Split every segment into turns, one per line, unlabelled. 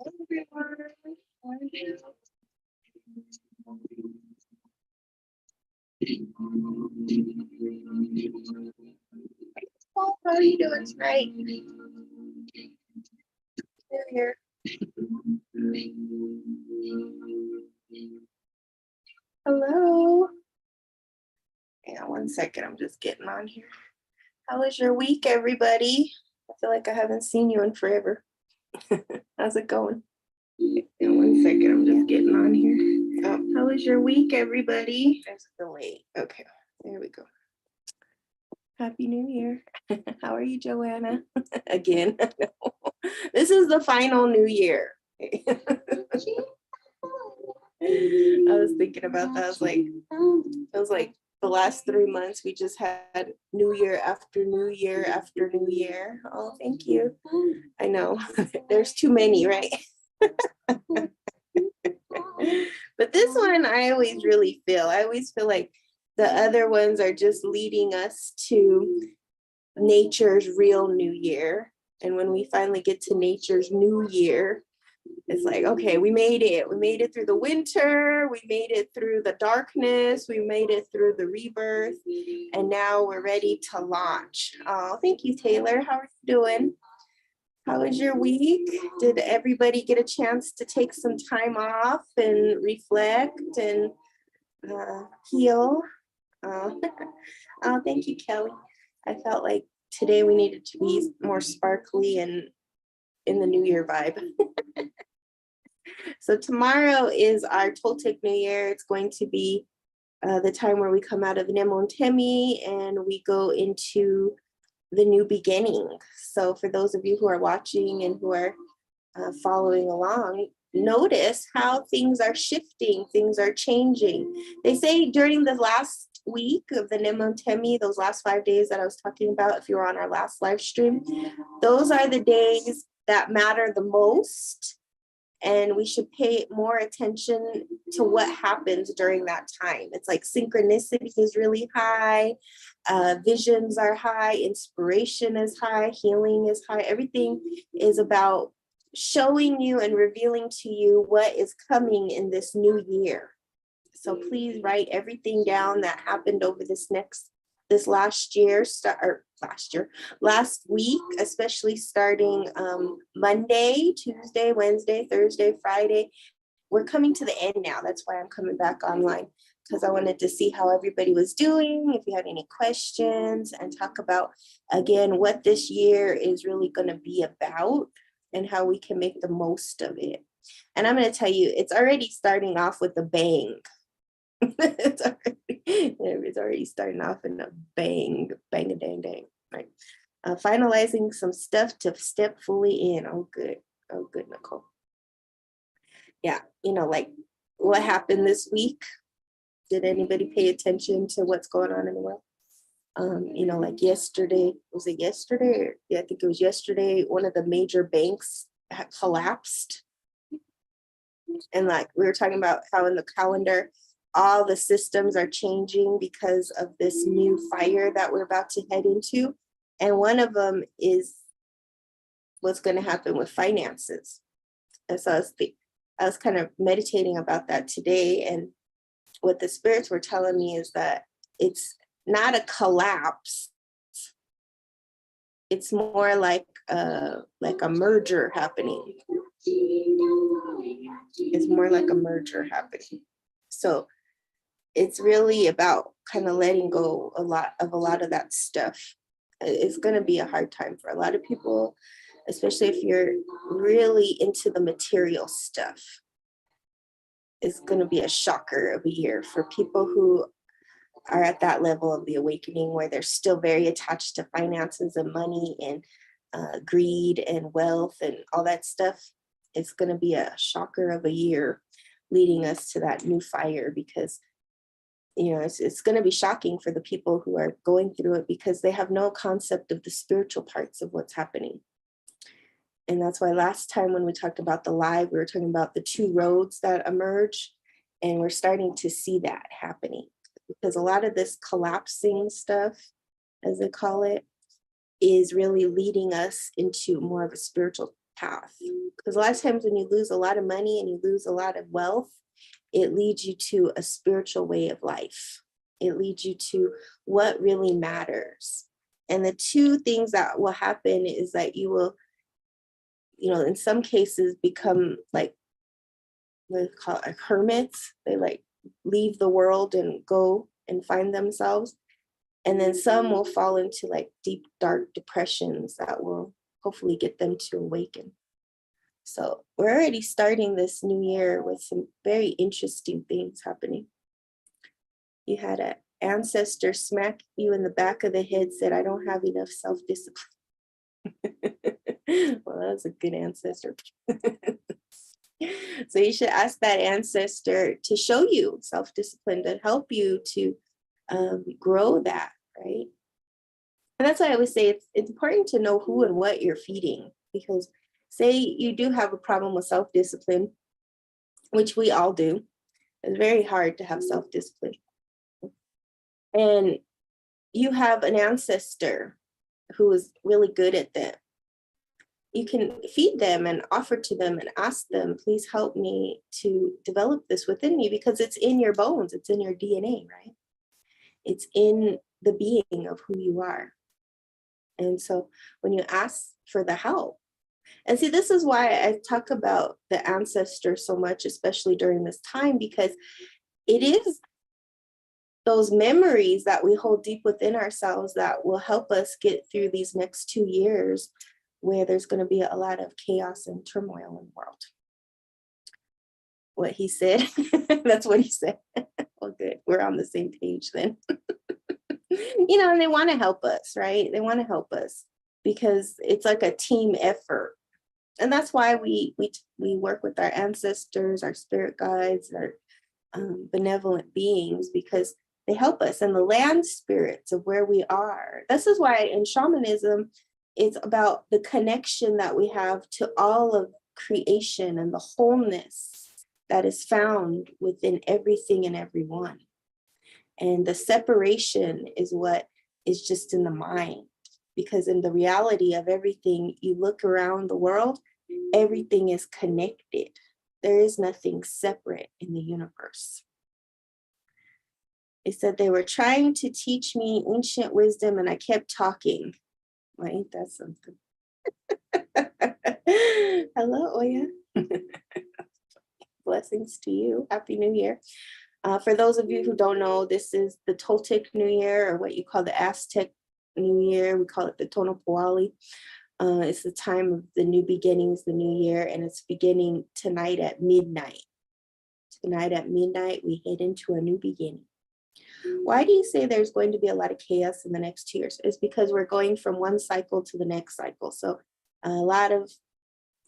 How are you doing tonight? Here. Hello. Hang on 1 second. I'm just getting on here. How was your week, everybody? I feel like I haven't seen you in forever. How's it going? Hang on 1 second. I'm just getting on here. Oh, how was your week, everybody? There's a delay. Okay, there we go. Happy New Year. How are you, Joanna? Again. This is the final New Year. I was thinking about that. It was like the last 3 months we just had New Year after New Year after New Year. Oh, thank you. I know. There's too many, right? But this one I always feel like the other ones are just leading us to nature's real New Year. And when we finally get to nature's New Year, it's like, okay, we made it. We made it through the winter. We made it through the darkness. We made it through the rebirth. And now we're ready to launch. Oh, thank you, Taylor. How are you doing? How was your week? Did everybody get a chance to take some time off and reflect and heal? Oh, thank you, Kelly. I felt like today we needed to be more sparkly and in the New Year vibe. So tomorrow is our Toltec New Year. It's going to be the time where we come out of Nemontemi and we go into the new beginning. So for those of you who are watching and who are following along, notice how things are shifting, things are changing. They say during the last week of the Nemontemi, those last 5 days that I was talking about, if you were on our last live stream, those are the days that matter the most. And we should pay more attention to what happens during that time. It's like synchronicity is really high, visions are high, inspiration is high, healing is high. Everything is about showing you and revealing to you what is coming in this new year. So please write everything down that happened over last week, especially starting Monday, Tuesday, Wednesday, Thursday, Friday. We're coming to the end now. That's why I'm coming back online, because I wanted to see how everybody was doing, if you had any questions, and talk about, again, what this year is really going to be about and how we can make the most of it. And I'm going to tell you, it's already starting off with a bang. It's already starting off in a bang, bang, a dang, dang, right? Finalizing some stuff to step fully in. Oh, good, Nicole. Yeah, like what happened this week? Did anybody pay attention to what's going on in the world? Like yesterday, was it yesterday? Yeah, I think it was yesterday. One of the major banks had collapsed. And like we were talking about how in the calendar, all the systems are changing because of this new fire that we're about to head into. And one of them is what's going to happen with finances. And so I was kind of meditating about that today. And what the spirits were telling me is that it's not a collapse. It's more like a merger happening. It's more like a merger happening. So it's really about kind of letting go a lot of that stuff. It's going to be a hard time for a lot of people, especially if you're really into the material stuff. It's going to be a shocker of a year for people who are at that level of the awakening where they're still very attached to finances and money and greed and wealth and all that stuff, it's going to be a shocker of a year leading us to that new fire, because it's going to be shocking for the people who are going through it, because they have no concept of the spiritual parts of what's happening. And that's why last time when we talked about the live, we were talking about the two roads that emerge, and we're starting to see that happening, because a lot of this collapsing stuff, as they call it, is really leading us into more of a spiritual path. Because a lot of times when you lose a lot of money and you lose a lot of wealth, it leads you to a spiritual way of life. It leads you to what really matters. And the two things that will happen is that you will, in some cases become like, what do they call it, hermits. They like leave the world and go and find themselves. And then some will fall into like deep, dark depressions that will hopefully get them to awaken. So we're already starting this new year with some very interesting things happening. You had an ancestor smack you in the back of the head, said, "I don't have enough self-discipline." Well, that was a good ancestor. So you should ask that ancestor to show you self-discipline, to help you to grow that, right? And that's why I always say it's important to know who and what you're feeding, because say you do have a problem with self-discipline, which we all do. It's very hard to have self-discipline. And you have an ancestor who is really good at that. You can feed them and offer to them and ask them, please help me to develop this within me, because it's in your bones, it's in your DNA, right? It's in the being of who you are. And so when you ask for the help, and see, this is why I talk about the ancestors so much, especially during this time, because it is those memories that we hold deep within ourselves that will help us get through these next 2 years where there's going to be a lot of chaos and turmoil in the world. What he said, that's what he said. Well, good. We're on the same page then. And they want to help us, right? They want to help us because it's like a team effort. And that's why we work with our ancestors, our spirit guides, our benevolent beings, because they help us, and the land spirits of where we are. This is why in shamanism, it's about the connection that we have to all of creation and the wholeness that is found within everything and everyone. And the separation is what is just in the mind, because in the reality of everything, you look around the world, everything is connected. There is nothing separate in the universe. They said they were trying to teach me ancient wisdom and I kept talking. Well, ain't that something? Hello, Oya. Blessings to you. Happy New Year. For those of you who don't know, this is the Toltec New Year, or what you call the Aztec New Year. We call it the Tonopawali. It's the time of the new beginnings, the new year, and it's beginning tonight at midnight. Tonight at midnight, we head into a new beginning. Why do you say there's going to be a lot of chaos in the next 2 years? It's because we're going from one cycle to the next cycle. So a lot of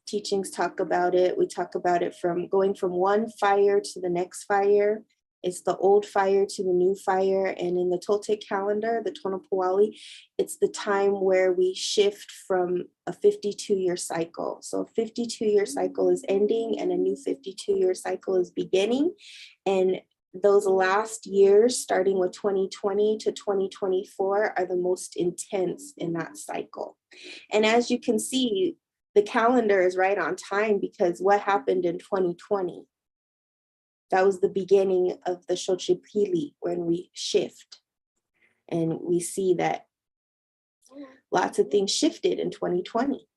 teachings talk about it. We talk about it from going from one fire to the next fire. It's the old fire to the new fire. And in the Toltec calendar, the Tonopawali, it's the time where we shift from a 52-year cycle. So a 52-year cycle is ending and a new 52-year cycle is beginning. And those last years, starting with 2020 to 2024, are the most intense in that cycle. And as you can see, the calendar is right on time, because what happened in 2020? That was the beginning of the Xochipilli, when we shift. And we see that lots of things shifted in 2020.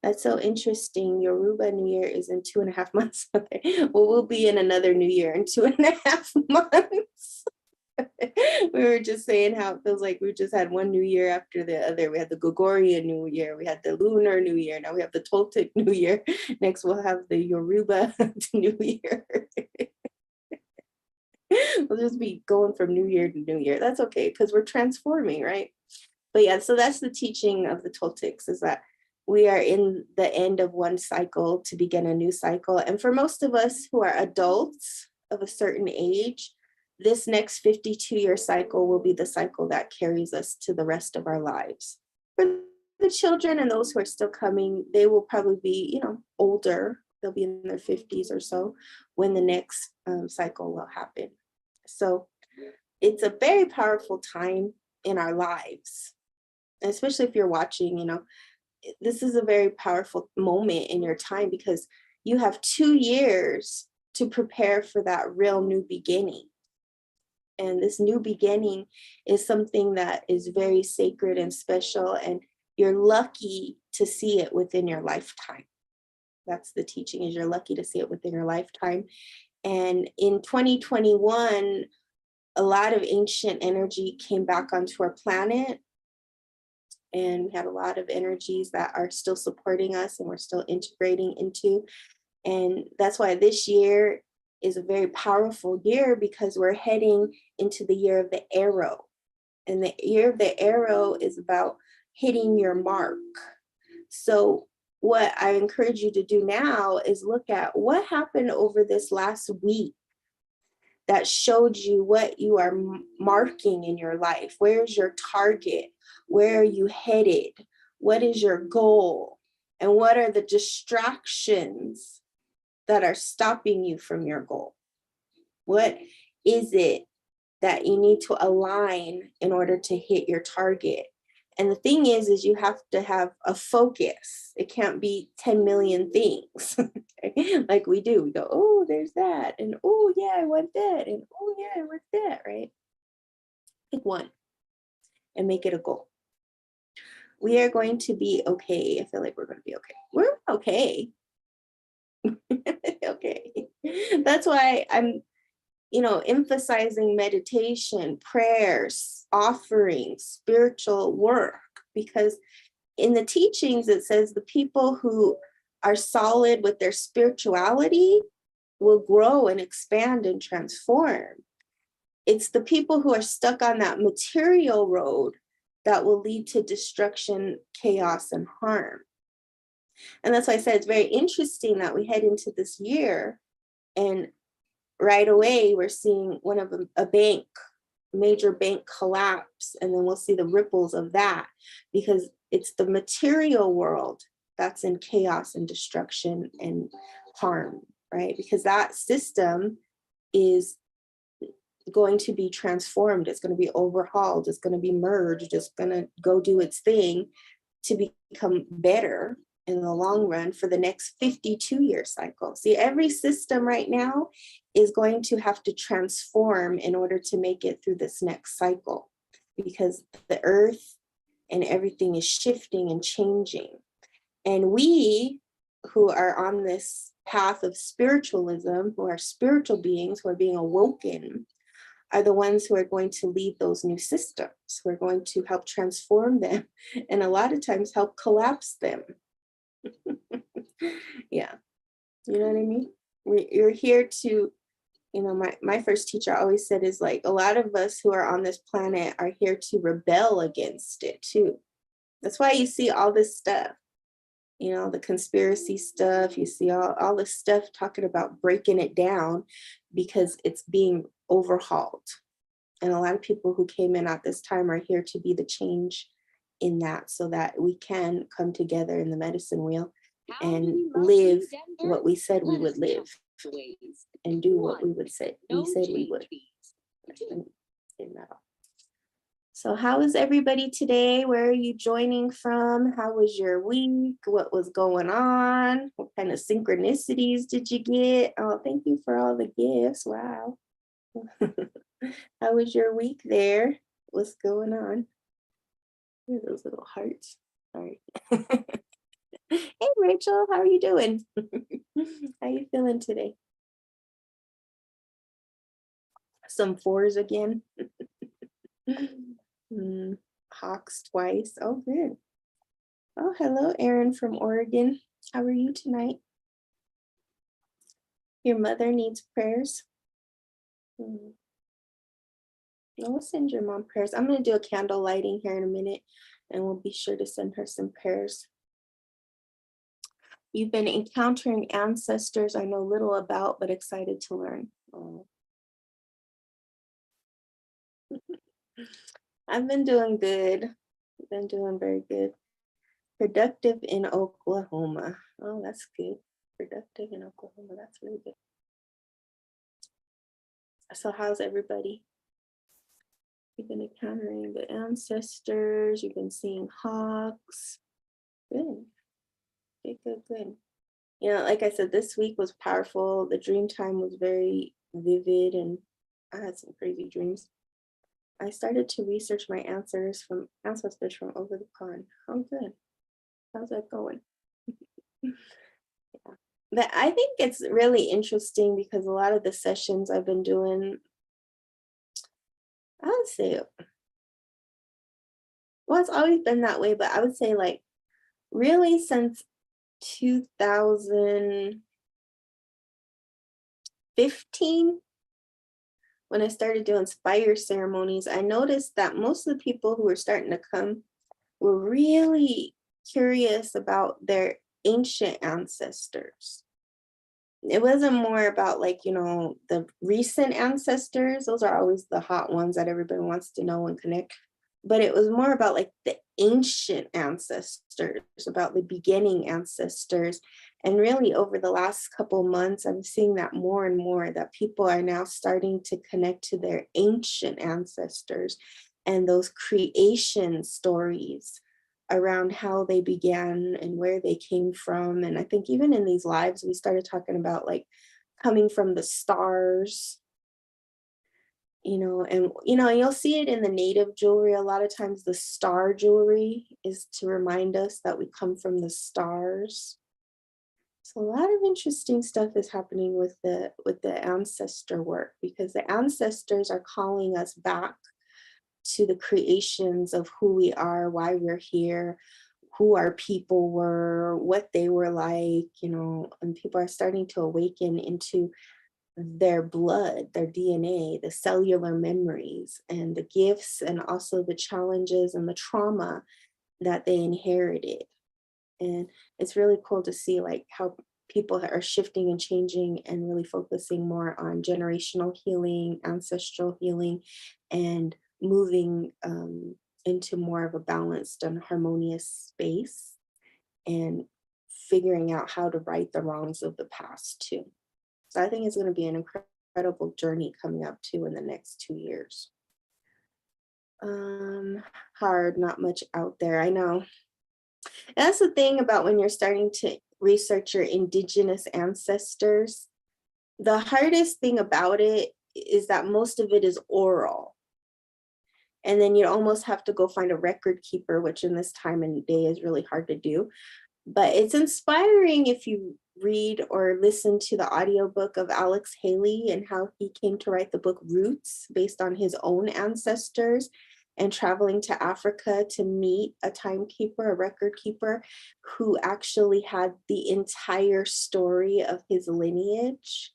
That's so interesting. Yoruba New Year is in 2.5 months. Okay. Well, we'll be in another New Year in 2.5 months. We were just saying how it feels like we just had one New Year after the other. We had the Gregorian New Year, we had the Lunar New Year, now we have the Toltec New Year. Next we'll have the Yoruba New Year. We'll just be going from new year to new year. That's okay, because we're transforming, right? But yeah, so that's the teaching of the Toltecs, is that we are in the end of one cycle to begin a new cycle. And for most of us who are adults of a certain age, this next 52-year cycle will be the cycle that carries us to the rest of our lives. For the children and those who are still coming, they will probably be, older. They'll be in their 50s or so when the next cycle will happen. So it's a very powerful time in our lives, especially if you're watching, this is a very powerful moment in your time, because you have 2 years to prepare for that real new beginning. And this new beginning is something that is very sacred and special, and you're lucky to see it within your lifetime. That's the teaching, is you're lucky to see it within your lifetime. And in 2021, a lot of ancient energy came back onto our planet, and we had a lot of energies that are still supporting us and we're still integrating into. And that's why this year is a very powerful year, because we're heading into the year of the arrow. And the year of the arrow is about hitting your mark. So what I encourage you to do now is look at what happened over this last week that showed you what you are marking in your life. Where's your target? Where are you headed? What is your goal? And what are the distractions that are stopping you from your goal? What is it that you need to align in order to hit your target? And the thing is you have to have a focus. It can't be 10 million things like we do. We go, oh, there's that. And oh, yeah, I want that. And oh, yeah, I want that, right? Pick one and make it a goal. We are going to be okay. I feel like we're going to be okay. We're okay. Okay. That's why I'm emphasizing meditation, prayers, offerings, spiritual work, because in the teachings, it says the people who are solid with their spirituality will grow and expand and transform. It's the people who are stuck on that material road that will lead to destruction, chaos, and harm. And that's why I said it's very interesting that we head into this year, and right away we're seeing one of a major bank collapse, and then we'll see the ripples of that, because it's the material world that's in chaos and destruction and harm, right? Because that system is going to be transformed. It's going to be overhauled. It's going to be merged. It's going to go do its thing to become better in the long run for the next 52-year cycle. See, every system right now is going to have to transform in order to make it through this next cycle, because the earth and everything is shifting and changing. And we who are on this path of spiritualism, who are spiritual beings, who are being awoken, are the ones who are going to lead those new systems, who are going to help transform them, and a lot of times help collapse them. Yeah, you know what I mean? You're here to, my first teacher always said is like, a lot of us who are on this planet are here to rebel against it too. That's why you see all this stuff, the conspiracy stuff. You see all this stuff talking about breaking it down, because it's being overhauled. And a lot of people who came in at this time are here to be the change in that, so that we can come together in the medicine wheel and live what we said we would live, and do what we said we would. So how is everybody today? Where are you joining from? How was your week? What was going on? What kind of synchronicities did you get? Oh, thank you for all the gifts. Wow. How was your week there? What's going on? Here are those little hearts. Sorry. Hey, Rachel, how are you doing? How you feeling today? Some fours again. Hawks twice. Oh, good. Oh, hello, Erin from Oregon. How are you tonight? Your mother needs prayers. Mm. No, we'll send your mom prayers. I'm going to do a candle lighting here in a minute, and we'll be sure to send her some prayers. You've been encountering ancestors I know little about, but excited to learn. Oh. I've been doing good. Been doing very good. Productive in Oklahoma. Oh, that's good. Productive in Oklahoma. That's really good. So, how's everybody? You've been encountering the ancestors. You've been seeing hawks. Good. Good, good, good. You know, like I said, this week was powerful. The dream time was very vivid, and I had some crazy dreams. I started to research my ancestors from over the pond. Oh, good. How's that going? Yeah. But I think it's really interesting because a lot of the sessions I've been doing, I would say, well, it's always been that way, but I would say like really since 2015, when I started doing fire ceremonies, I noticed that most of the people who were starting to come were really curious about their ancient ancestors. It wasn't more about like, the recent ancestors. Those are always the hot ones that everybody wants to know and connect. But it was more about like the ancient ancestors, about the beginning ancestors. And really over the last couple months, I'm seeing that more and more that people are now starting to connect to their ancient ancestors and those creation stories around how they began and where they came from. And I think even in these lives, we started talking about like coming from the stars, and you'll see it in the native jewelry. A lot of times the star jewelry is to remind us that we come from the stars. So a lot of interesting stuff is happening with the ancestor work, because the ancestors are calling us back to the creations of who we are, why we're here, who our people were, what they were like, and people are starting to awaken into their blood, their DNA, the cellular memories, and the gifts, and also the challenges and the trauma that they inherited. And it's really cool to see like how people are shifting and changing and really focusing more on generational healing, ancestral healing, and moving into more of a balanced and harmonious space, and figuring out how to right the wrongs of the past too. So I think it's going to be an incredible journey coming up too in the next 2 years. Hard, not much out there. I know. That's the thing about when you're starting to research your indigenous ancestors. The hardest thing about it is that most of it is oral. And then you almost have to go find a record keeper, which in this time and day is really hard to do. But it's inspiring if you read or listen to the audiobook of Alex Haley and how he came to write the book Roots based on his own ancestors, and traveling to Africa to meet a timekeeper, a record keeper, who actually had the entire story of his lineage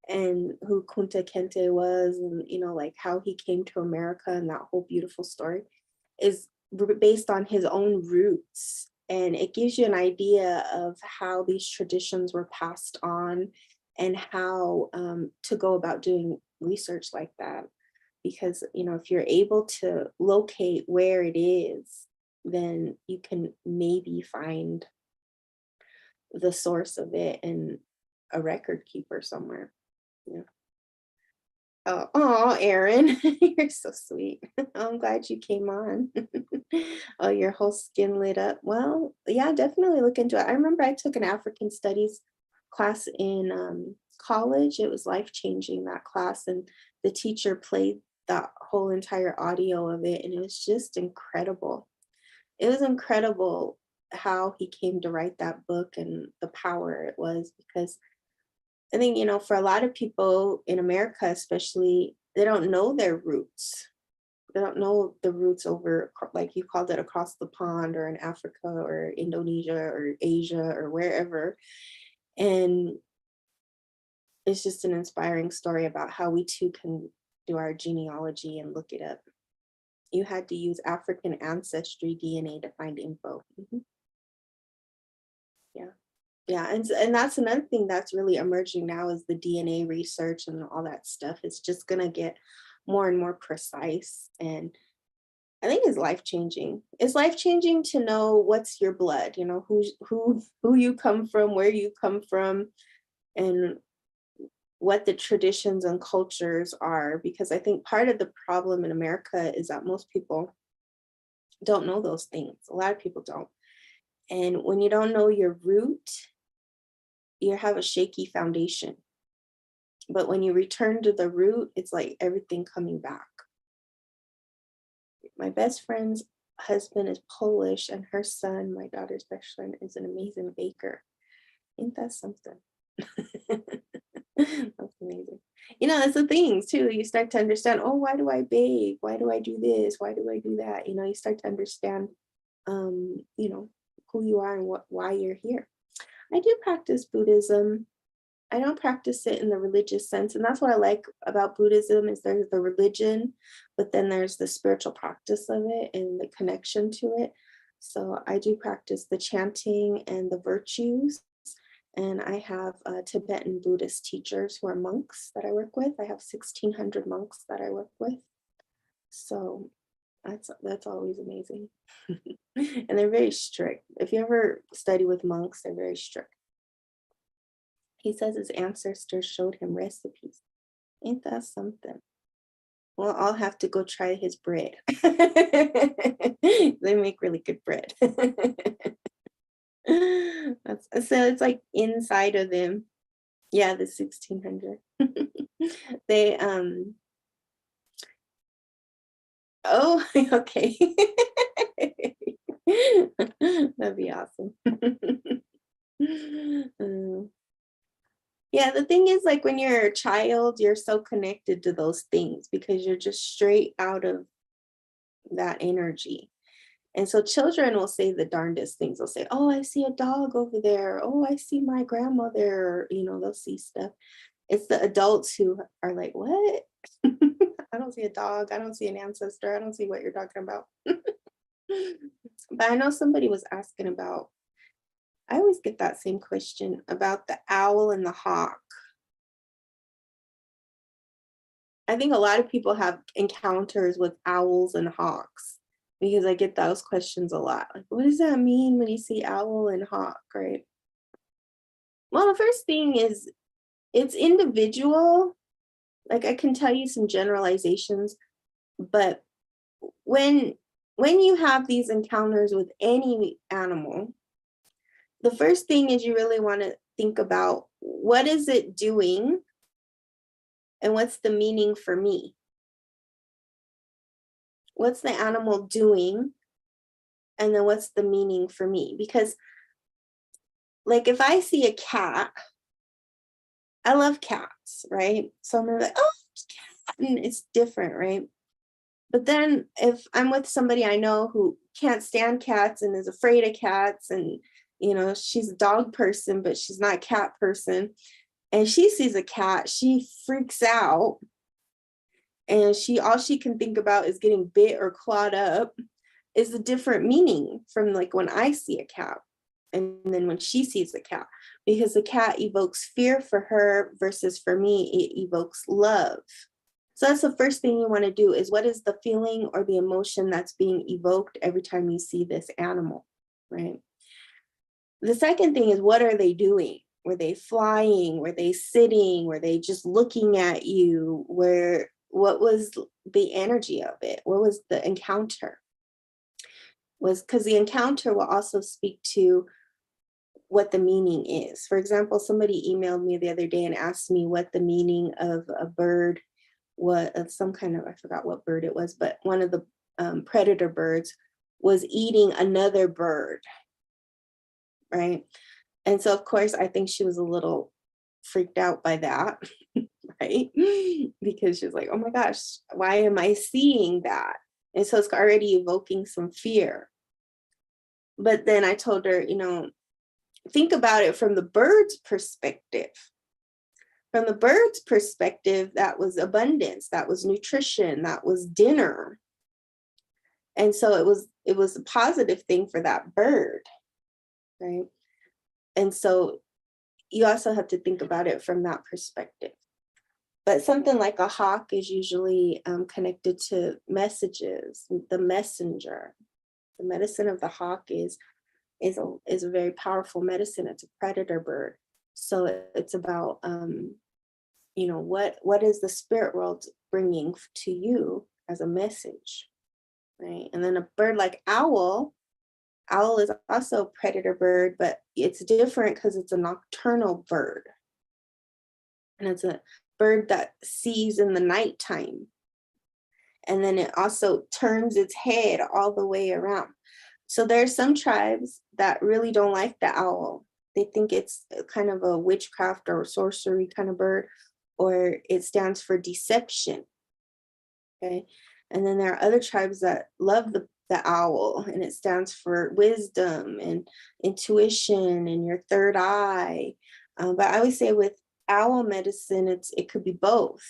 and who Kunta Kinte was, and like how he came to America, and that whole beautiful story is based on his own roots. And it gives you an idea of how these traditions were passed on, and how to go about doing research like that. Because, if you're able to locate where it is, then you can maybe find the source of it in a record keeper somewhere. Yeah. Oh, Erin, you're so sweet. I'm glad you came on. Oh, your whole skin lit up. Well, yeah, definitely look into it. I remember I took an African studies class in college. It was life-changing, that class, and the teacher played that whole entire audio of it, and it was just incredible. It was incredible how he came to write that book and the power it was, because I think, for a lot of people in America, especially, they don't know their roots. They don't know the roots over, like you called it, across the pond, or in Africa or Indonesia or Asia or wherever. And it's just an inspiring story about how we too can do our genealogy and look it up. You had to use African ancestry DNA to find info. Yeah. Yeah, and that's another thing that's really emerging now is the DNA research and all that stuff. It's just gonna get more and more precise, and I think it's life changing. It's life changing to know what's your blood, you know, who you come from, where you come from, and what the traditions and cultures are. Because I think part of the problem in America is that most people don't know those things. A lot of people don't. And when you don't know your root, you have a shaky foundation. But when you return to the root, it's like everything coming back. My best friend's husband is Polish, and her son, my daughter's best friend, is an amazing baker. Ain't that something? That's amazing. You know, that's the things too. You start to understand, oh, why do I bake? Why do I do this? Why do I do that? You know, you start to understand, you know, who you are and why you're here. I do practice Buddhism. I don't practice it in the religious sense. And that's what I like about Buddhism is there's the religion, but then there's the spiritual practice of it and the connection to it. So I do practice the chanting and the virtues. And I have Tibetan Buddhist teachers who are monks that I work with. I have 1,600 monks that I work with. So that's always amazing. And they're very strict. If you ever study with monks, they're very strict. He says his ancestors showed him recipes. Ain't that something? Well, I'll have to go try his bread. They make really good bread. So it's like inside of them. Yeah, the 1,600. They oh, okay. That'd be awesome. Yeah, the thing is, like when you're a child, you're so connected to those things because you're just straight out of that energy. And so children will say the darndest things. They'll say, oh, I see a dog over there. Oh, I see my grandmother. You know, they'll see stuff. It's the adults who are like, what? I don't see a dog. I don't see an ancestor. I don't see what you're talking about. But I know somebody was asking about, I always get that same question about the owl and the hawk. I think a lot of people have encounters with owls and hawks because I get those questions a lot. Like, what does that mean when you see owl and hawk, right? Well, the first thing is it's individual. Like I can tell you some generalizations, but when you have these encounters with any animal, the first thing is you really want to think about what is it doing and what's the meaning for me? What's the animal doing? And then what's the meaning for me? Because like if I see a cat, I love cats, right? So I'm like, oh, cat. And it's different, right? But then if I'm with somebody I know who can't stand cats and is afraid of cats and you know, she's a dog person, but she's not a cat person. And she sees a cat, she freaks out. And all she can think about is getting bit or clawed up is a different meaning from like when I see a cat and then when she sees the cat, because the cat evokes fear for her versus for me, it evokes love. So that's the first thing you want to do is what is the feeling or the emotion that's being evoked every time you see this animal, right? The second thing is what are they doing? Were they flying? Were they sitting? Were they just looking at you? What was the energy of it? What was the encounter? Was because the encounter will also speak to what the meaning is. For example, somebody emailed me the other day and asked me what the meaning of a bird, some kind of, I forgot what bird it was, but one of the predator birds was eating another bird, right? And so of course, I think she was a little freaked out by that, right? Because she was like, oh my gosh, why am I seeing that? And so it's already evoking some fear. But then I told her, you know, think about it from the bird's perspective. From the bird's perspective, that was abundance, that was nutrition, that was dinner. And so it was a positive thing for that bird, right? And so you also have to think about it from that perspective. But something like a hawk is usually connected to messages, the messenger. The medicine of the hawk is a very powerful medicine. It's a predator bird. So it's about, you know, what is the spirit world bringing to you as a message, right? And then a bird like owl is also a predator bird, but it's different because it's a nocturnal bird. And it's a bird that sees in the nighttime. And then it also turns its head all the way around. So there are some tribes that really don't like the owl. They think it's kind of a witchcraft or sorcery kind of bird, or it stands for deception. Okay. And then there are other tribes that love the owl, and it stands for wisdom and intuition and your third eye. But I always say with owl medicine, it could be both.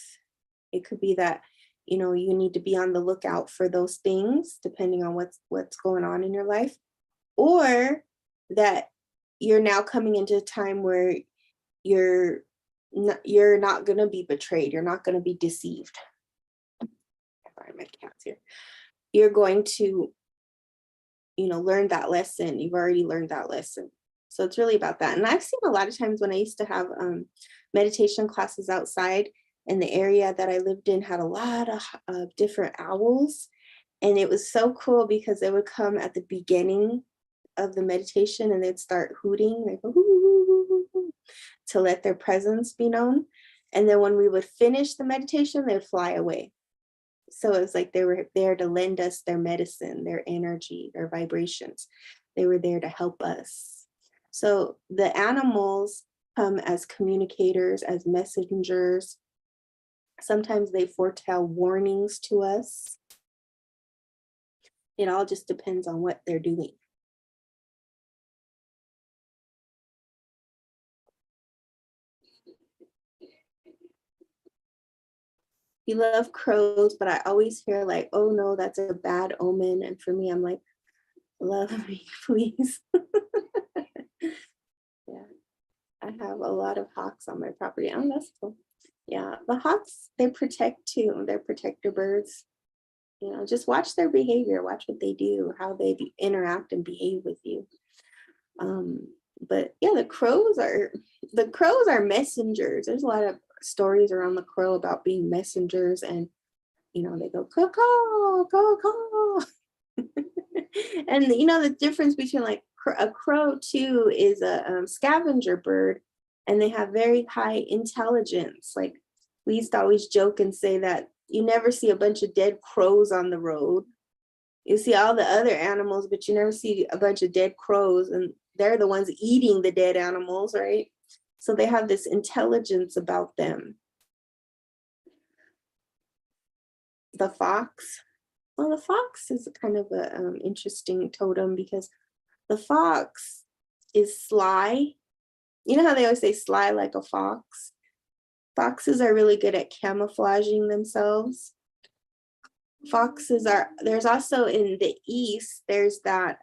It could be that, you know, you need to be on the lookout for those things depending on what's going on in your life, or that you're now coming into a time where you're not going to be betrayed, you're not going to be deceived. Sorry, my cat's here. You're going to, you know, learn that lesson. You've already learned that lesson. So it's really about that. And I've seen a lot of times when I used to have meditation classes outside, and the area that I lived in had a lot of different owls. And it was so cool because they would come at the beginning of the meditation and they'd start hooting. They'd go, hoo, hoo, hoo, hoo, hoo, to let their presence be known. And then when we would finish the meditation, they'd fly away. So it was like they were there to lend us their medicine, their energy, their vibrations. They were there to help us. So the animals come as communicators, as messengers. Sometimes they foretell warnings to us. It all just depends on what they're doing. You love crows, but I always hear like, oh no, that's a bad omen. And for me, I'm like, love me, please. Yeah, I have a lot of hawks on my property. Oh, that's cool. Yeah, the hawks, they protect too. They're protector birds. You know, just watch their behavior, watch what they do, how they interact and behave with you. But yeah, the crows are messengers. There's a lot of stories around the crow about being messengers, and you know, they go caw caw caw caw. And you know, the difference between like a crow too is a scavenger bird, and they have very high intelligence. Like we used to always joke and say that you never see a bunch of dead crows on the road. You see all the other animals, but you never see a bunch of dead crows, and they're the ones eating the dead animals, right? So they have this intelligence about them. The fox. Well, the fox is kind of a interesting totem because the fox is sly. You know how they always say sly like a fox? Foxes are really good at camouflaging themselves. There's also in the East, there's that,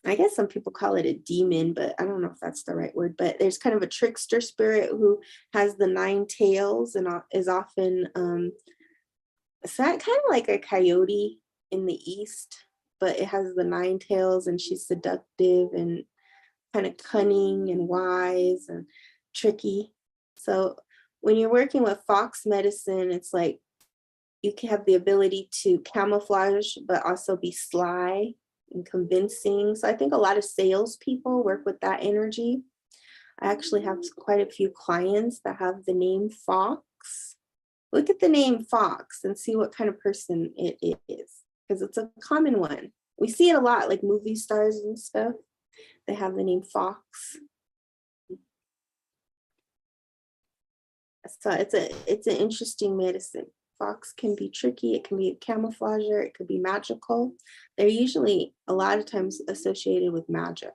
I guess some people call it a demon, but I don't know if that's the right word, but there's kind of a trickster spirit who has the 9 tails and is often, it's kind of like a coyote in the East, but it has the 9 tails, and she's seductive and kind of cunning and wise and tricky. So when you're working with fox medicine, it's like you can have the ability to camouflage, but also be sly and convincing. So I think a lot of salespeople work with that energy. I actually have quite a few clients that have the name Fox. Look at the name Fox and see what kind of person it is, because it's a common one. We see it a lot, like movie stars and stuff. They have the name Fox. So it's an interesting medicine. Fox can be tricky, it can be a camouflager, it could be magical. They're usually a lot of times associated with magic,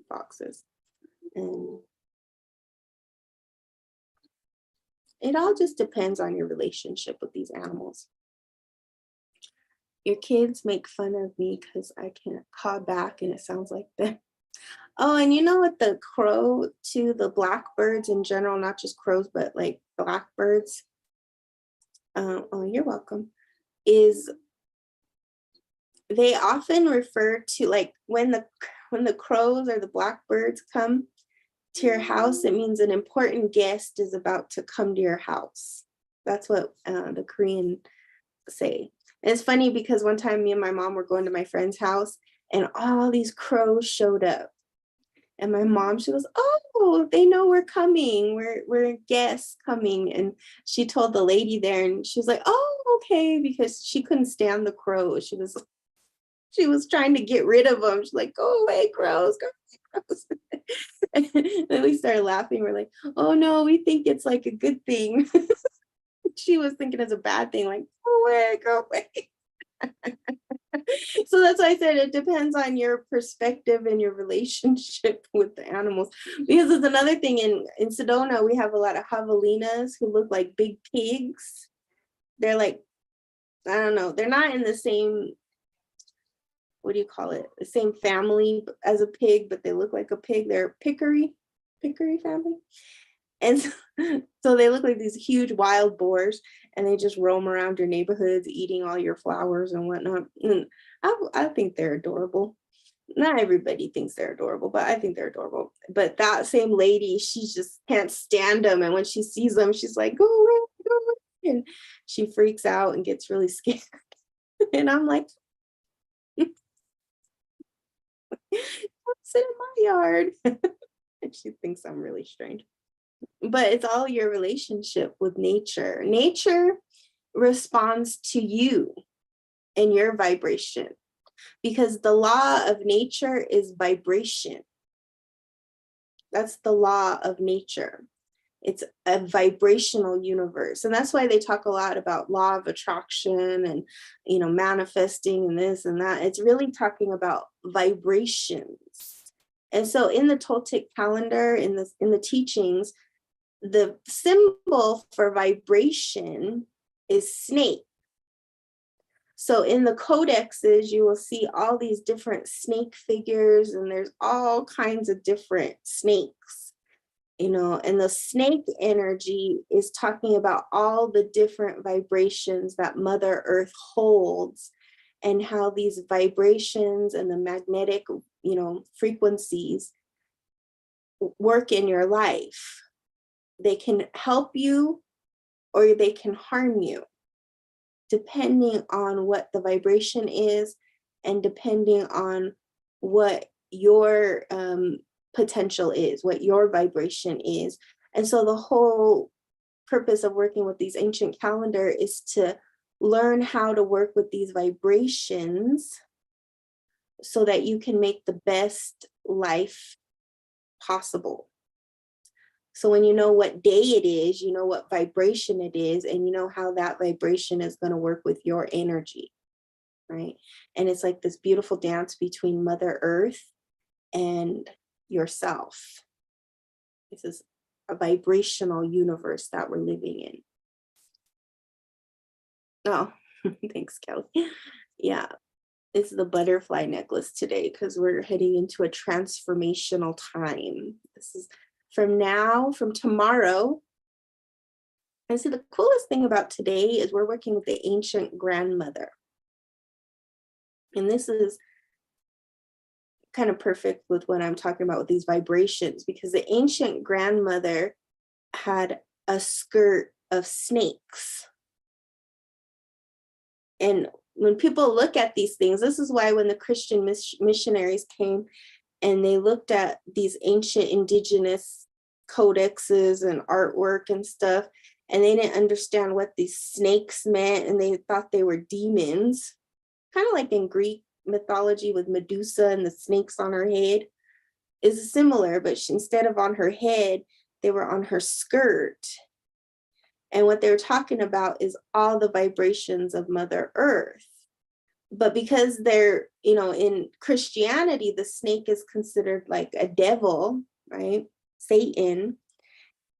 foxes. And It all just depends on your relationship with these animals. Your kids make fun of me because I can't call back and it sounds like them. Oh, and you know what the crow to the blackbirds in general, not just crows, but like blackbirds. Oh, you're welcome. Is they often refer to like when the crows or the blackbirds come to your house, it means an important guest is about to come to your house. That's what the Korean say. And it's funny because one time me and my mom were going to my friend's house and all these crows showed up. And my mom, she goes, "Oh, they know we're coming. We're guests coming." And she told the lady there, and she was like, "Oh, okay," because she couldn't stand the crows. She was trying to get rid of them. She's like, "Go away, crows, go away, crows." And then we started laughing. We're like, "Oh no, we think it's like a good thing." She was thinking it's a bad thing, like, "Go away, go away." So that's why I said it depends on your perspective and your relationship with the animals. Because it's another thing in Sedona, we have a lot of javelinas who look like big pigs. They're like, I don't know, they're not in the same, what do you call it? The same family as a pig, but they look like a pig. They're pickery family. And so they look like these huge wild boars and they just roam around your neighborhoods eating all your flowers and whatnot. And I think they're adorable. Not everybody thinks they're adorable, but I think they're adorable. But that same lady, she just can't stand them. And when she sees them, she's like, "Go away, go away." And she freaks out and gets really scared. And I'm like, "Don't sit in my yard." And she thinks I'm really strange. But it's all your relationship with nature. Nature responds to you and your vibration because the law of nature is vibration. That's the law of nature. It's a vibrational universe. And that's why they talk a lot about law of attraction and, manifesting and this and that. It's really talking about vibrations. And so in the Toltec calendar, in the teachings, the symbol for vibration is snake. So in the codexes, you will see all these different snake figures, and there's all kinds of different snakes, and the snake energy is talking about all the different vibrations that Mother Earth holds and how these vibrations and the magnetic, frequencies work in your life. They can help you or they can harm you, depending on what the vibration is and depending on what your potential is, what your vibration is. And so the whole purpose of working with these ancient calendar is to learn how to work with these vibrations so that you can make the best life possible. So when you know what day it is, you know what vibration it is, and you know how that vibration is going to work with your energy, right? And it's like this beautiful dance between Mother Earth and yourself. This is a vibrational universe that we're living in. Oh, thanks, Kelly. Yeah, it's the butterfly necklace today because we're heading into a transformational time. This is from tomorrow. And see, the coolest thing about today is we're working with the ancient grandmother. And this is kind of perfect with what I'm talking about with these vibrations, because the ancient grandmother had a skirt of snakes. And when people look at these things, this is why when the Christian missionaries came and they looked at these ancient indigenous codexes and artwork and stuff, and they didn't understand what these snakes meant, and they thought they were demons, kind of like in Greek mythology with Medusa and the snakes on her head is similar, but instead of on her head, they were on her skirt. And what they're talking about is all the vibrations of Mother Earth. But because they're, in Christianity, the snake is considered like a devil, right? Satan.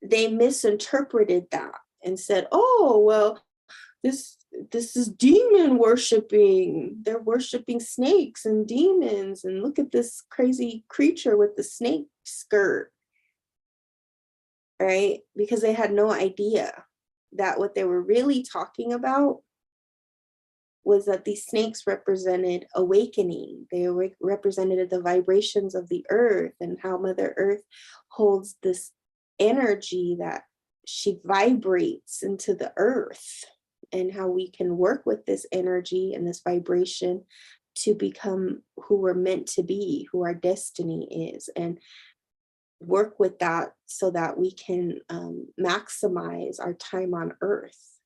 They misinterpreted that. and said, oh, well, this is demon worshiping. They're worshiping snakes and demons. And look at this crazy creature with the snake skirt, right? Because they had no idea that what they were really talking about was that these snakes represented awakening. They represented the vibrations of the earth and how Mother Earth holds this energy that she vibrates into the earth, and how we can work with this energy and this vibration to become who we're meant to be, who our destiny is, and work with that so that we can maximize our time on earth.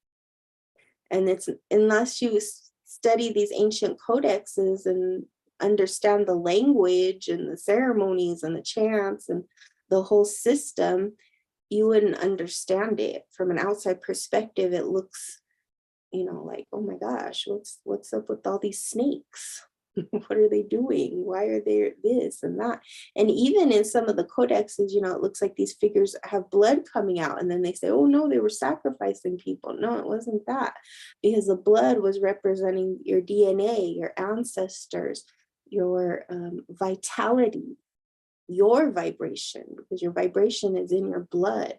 And it's, unless you study these ancient codexes and understand the language and the ceremonies and the chants and the whole system, you wouldn't understand it. From an outside perspective, it looks, like, oh my gosh, what's up with all these snakes? What are they doing? Why are they this and that? And even in some of the codexes, it looks like these figures have blood coming out, and then they say, oh no, they were sacrificing people. No, it wasn't that, because the blood was representing your DNA, your ancestors, your vitality, your vibration, because your vibration is in your blood.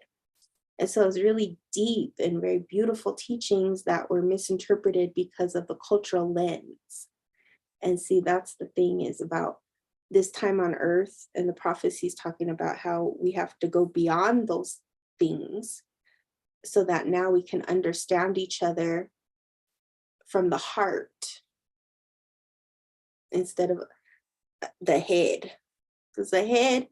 And so it's really deep and very beautiful teachings that were misinterpreted because of the cultural lens. And see, that's the thing, is about this time on earth, and the prophecies talking about how we have to go beyond those things so that now we can understand each other from the heart instead of the head. Because the head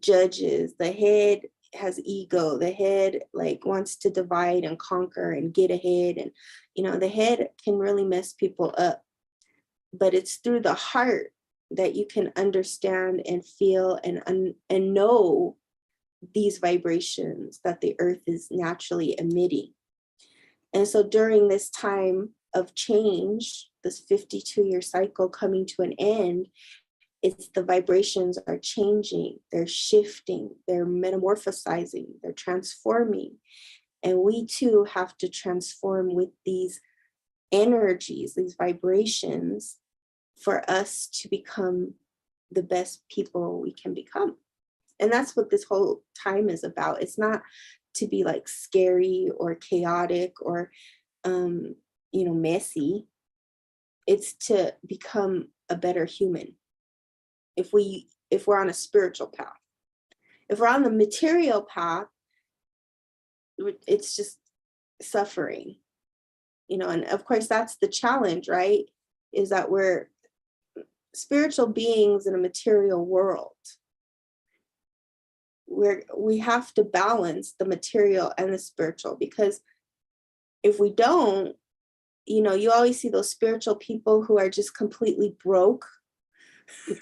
judges, the head has ego, the head wants to divide and conquer and get ahead, and the head can really mess people up. But it's through the heart that you can understand and feel and know these vibrations that the earth is naturally emitting. And so during this time of change, this 52-year cycle coming to an end, it's the vibrations are changing, they're shifting, they're metamorphosizing, they're transforming. And we too have to transform with these energies, these vibrations, for us to become the best people we can become. And that's what this whole time is about. It's not to be scary or chaotic or messy. It's to become a better human. If we're on a spiritual path. If we're on the material path, it's just suffering. And of course that's the challenge, right? Is that we're spiritual beings in a material world, where we have to balance the material and the spiritual, because if we don't, you always see those spiritual people who are just completely broke,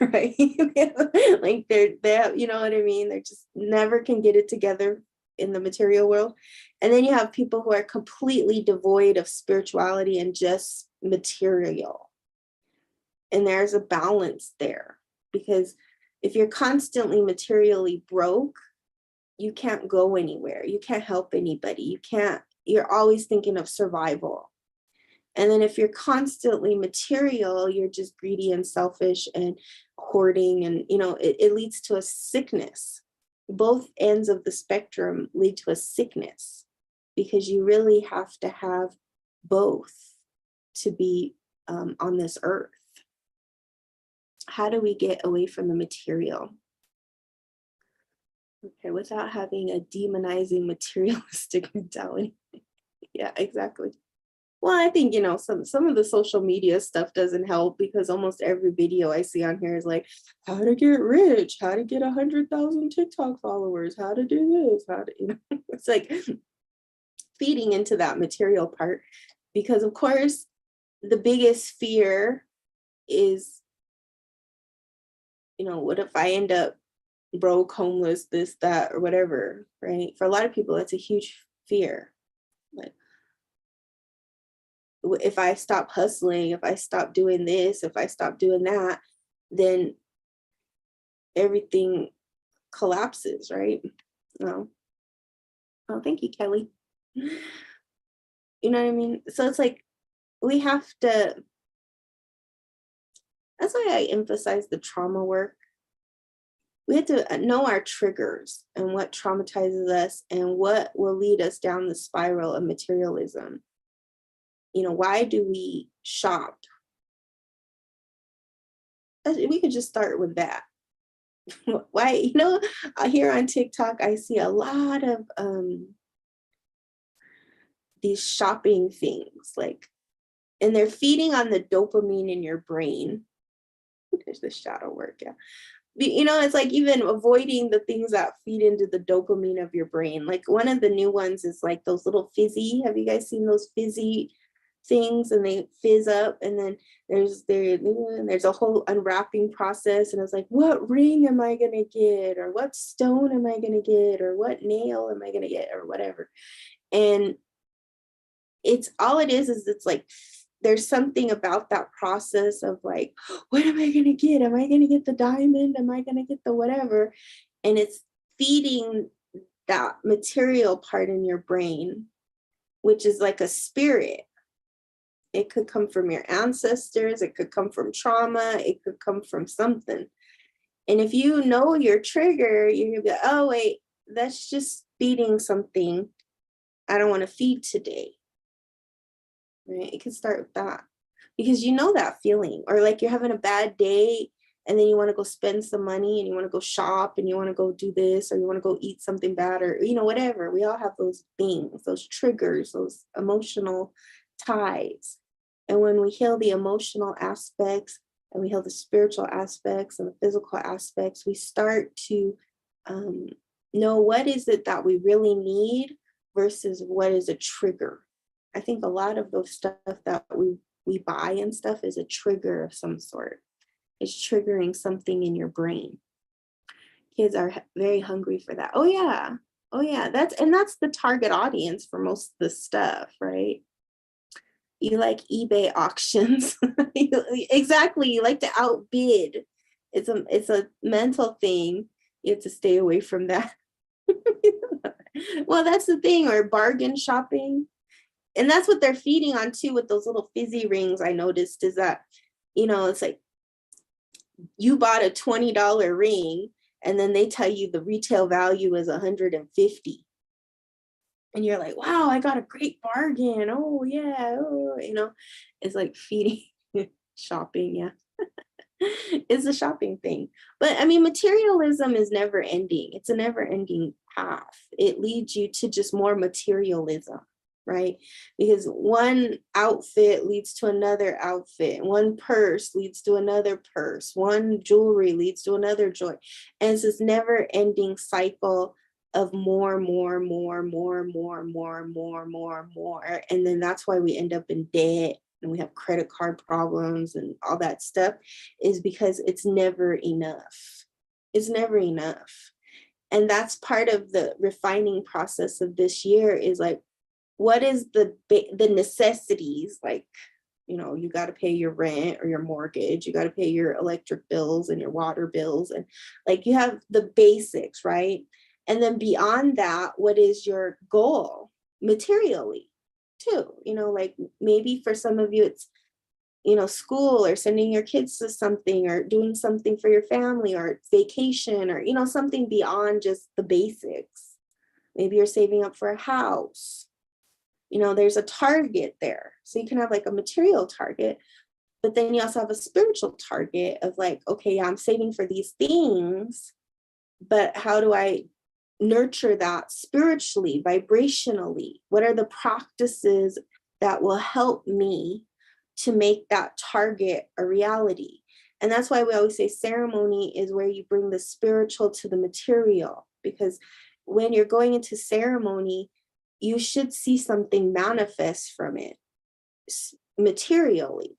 right? They have, you know what I mean? They just never can get it together in the material world. And then you have people who are completely devoid of spirituality and just material. And there's a balance there, because if you're constantly materially broke, you can't go anywhere. You can't help anybody. You're always thinking of survival. And then if you're constantly material, you're just greedy and selfish and hoarding, and it leads to a sickness. Both ends of the spectrum lead to a sickness, because you really have to have both to be on this earth. How do we get away from the material? Okay, without having a demonizing materialistic mentality. Yeah, exactly. Well, I think, some of the social media stuff doesn't help, because almost every video I see on here is how to get rich, how to get 100,000 TikTok followers, how to do this, it's feeding into that material part, because of course the biggest fear is, what if I end up broke, homeless, this, that, or whatever, right? For a lot of people, that's a huge fear. If I stop hustling, if I stop doing this, if I stop doing that, then everything collapses, right? Oh, thank you, Kelly. You know what I mean? So it's like we have to, that's why I emphasize the trauma work. We have to know our triggers and what traumatizes us and what will lead us down the spiral of materialism. Why do we shop? We could just start with that. Why, here on TikTok, I see a lot of these shopping things, like, and they're feeding on the dopamine in your brain. There's the shadow work, yeah. It's like even avoiding the things that feed into the dopamine of your brain. Like one of the new ones is like those little fizzy. Have you guys seen those fizzy things? And they fizz up, and then there's a whole unwrapping process. And it's like, what ring am I gonna get, or what stone am I gonna get, or what nail am I gonna get, or whatever. And it's all it is it's like there's something about that process of like, what am I going to get? Am I going to get the diamond? Am I going to get the whatever? And it's feeding that material part in your brain, which is like a spirit. It could come from your ancestors. It could come from trauma. It could come from something. And if you know your trigger, you're going to be like, oh, wait, that's just feeding something I don't want to feed today. Right? It can start with that, because that feeling, or like you're having a bad day and then you want to go spend some money and you want to go shop and you want to go do this, or you want to go eat something bad, or whatever. We all have those things, those triggers, those emotional ties. And when we heal the emotional aspects and we heal the spiritual aspects and the physical aspects, we start to know what is it that we really need versus what is a trigger. I think a lot of those stuff that we buy and stuff is a trigger of some sort. It's triggering something in your brain. Kids are very hungry for that. Oh yeah. Oh yeah. That's the target audience for most of the stuff, right? You like eBay auctions. Exactly. You like to outbid. It's a mental thing. You have to stay away from that. Well, that's the thing, or bargain shopping. And that's what they're feeding on too with those little fizzy rings. I noticed is that, it's like you bought a $20 ring and then they tell you the retail value is 150. And you're like, wow, I got a great bargain. Oh yeah. Oh, it's like feeding shopping. Yeah. It's a shopping thing. But I mean, materialism is never ending. It's a never ending path. It leads you to just more materialism, right? Because one outfit leads to another outfit, one purse leads to another purse, one jewelry leads to another jewelry. And it's this never ending cycle of more. And then that's why we end up in debt and we have credit card problems and all that stuff, is because it's never enough. It's never enough. And that's part of the refining process of this year, is like, what is the necessities? Like, you got to pay your rent or your mortgage, you got to pay your electric bills and your water bills, and like you have the basics, right? And then beyond that, what is your goal materially too? Like maybe for some of you it's school, or sending your kids to something, or doing something for your family, or vacation, or something beyond just the basics. Maybe you're saving up for a house. There's a target there. So you can have like a material target, but then you also have a spiritual target of like, okay, yeah, I'm saving for these things, but how do I nurture that spiritually, vibrationally? What are the practices that will help me to make that target a reality? And that's why we always say ceremony is where you bring the spiritual to the material, because when you're going into ceremony, you should see something manifest from it materially.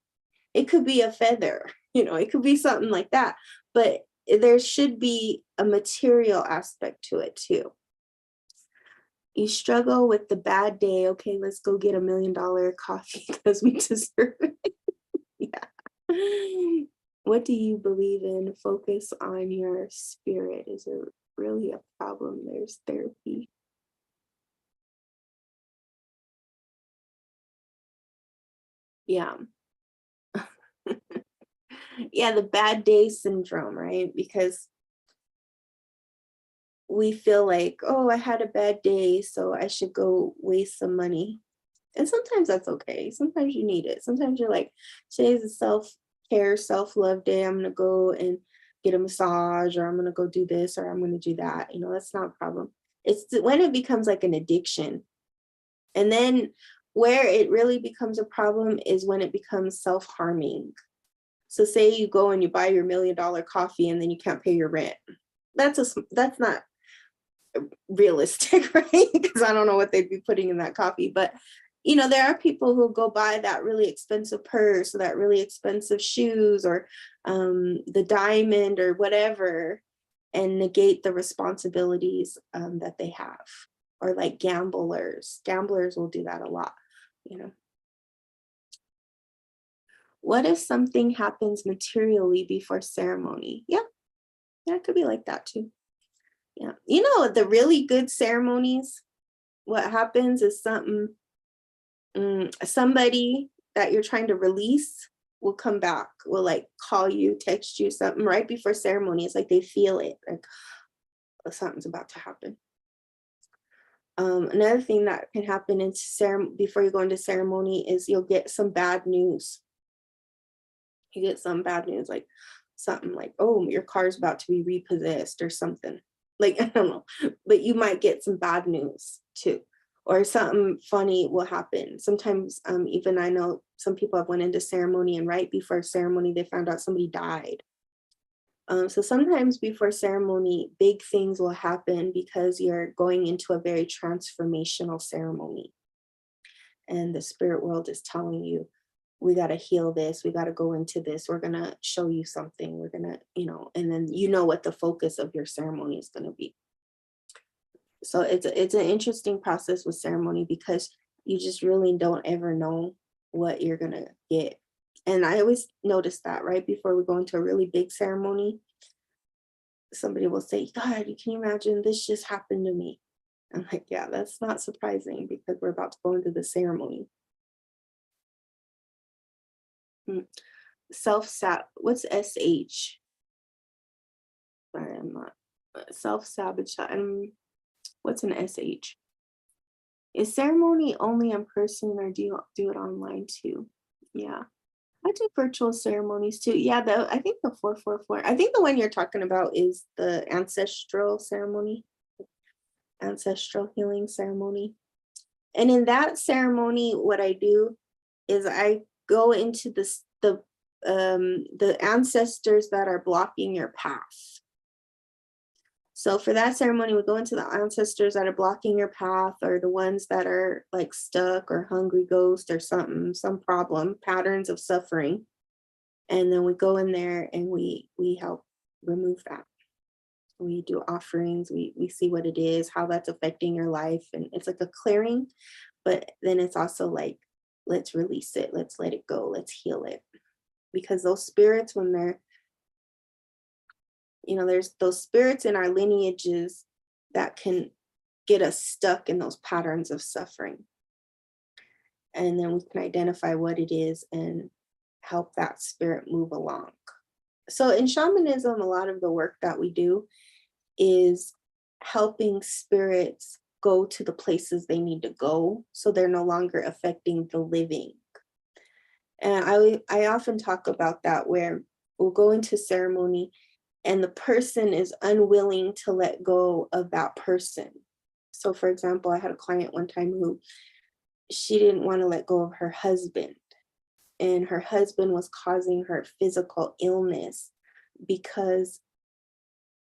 It could be a feather, it could be something like that, but there should be a material aspect to it too. You struggle with the bad day. Okay, let's go get $1 million coffee because we deserve it. Yeah. What do you believe in? Focus on your spirit. Is it really a problem? There's therapy. Yeah. Yeah, the bad day syndrome, right? Because we feel like, oh, I had a bad day, so I should go waste some money. And sometimes that's okay. Sometimes you need it. Sometimes you're like, today's a self-care, self-love day. I'm gonna go and get a massage, or I'm gonna go do this, or I'm gonna do that. That's not a problem. When it becomes like an addiction. And then where it really becomes a problem is when it becomes self-harming. So say you go and you buy your $1 million coffee and then you can't pay your rent. That's not realistic, right? Because I don't know what they'd be putting in that coffee. But there are people who go buy that really expensive purse or that really expensive shoes or the diamond or whatever and negate the responsibilities that they have. Or like gamblers will do that a lot. you know what if something happens materially before ceremony? Yeah, it could be like that too. Yeah, the really good ceremonies, what happens is somebody that you're trying to release will come back, will like call you, text you something right before ceremony. It's like they feel it, like, oh, something's about to happen. Another thing that can happen in before you go into ceremony is you'll get some bad news. You get some bad news, like something like, oh, your car's about to be repossessed or something. Like, I don't know, but you might get some bad news too. Or something funny will happen. Sometimes, even I know some people have went into ceremony and right before ceremony, they found out somebody died. So sometimes before ceremony, big things will happen because you're going into a very transformational ceremony. And the spirit world is telling you, we got to heal this. We got to go into this. We're going to show you something. We're going to, and then what the focus of your ceremony is going to be. So it's an interesting process with ceremony because you just really don't ever know what you're going to get. And I always notice that right before we go into a really big ceremony, somebody will say, God, can you imagine this just happened to me? I'm like, yeah, that's not surprising because we're about to go into the ceremony. Hmm. What's SH? Sorry, I'm not self-sabotage. What's an SH? Is ceremony only in person or do you do it online too? Yeah. I do virtual ceremonies too. Yeah, I think the 444. I think the one you're talking about is the ancestral ceremony, ancestral healing ceremony. And in that ceremony, what I do is I go into the ancestors that are blocking your path. So for that ceremony, we go into the ancestors that are blocking your path or the ones that are like stuck or hungry ghost or something, some problem, patterns of suffering. And then we go in there and we help remove that. We do offerings, we see what it is, how that's affecting your life. And it's like a clearing, but then it's also like, let's release it, let's let it go, let's heal it. Because those spirits, when there's those spirits in our lineages that can get us stuck in those patterns of suffering. And then we can identify what it is and help that spirit move along. So in shamanism, a lot of the work that we do is helping spirits go to the places they need to go so they're no longer affecting the living. And I often talk about that where we'll go into ceremony and the person is unwilling to let go of that person. So for example, I had a client one time who she didn't want to let go of her husband, and her husband was causing her physical illness because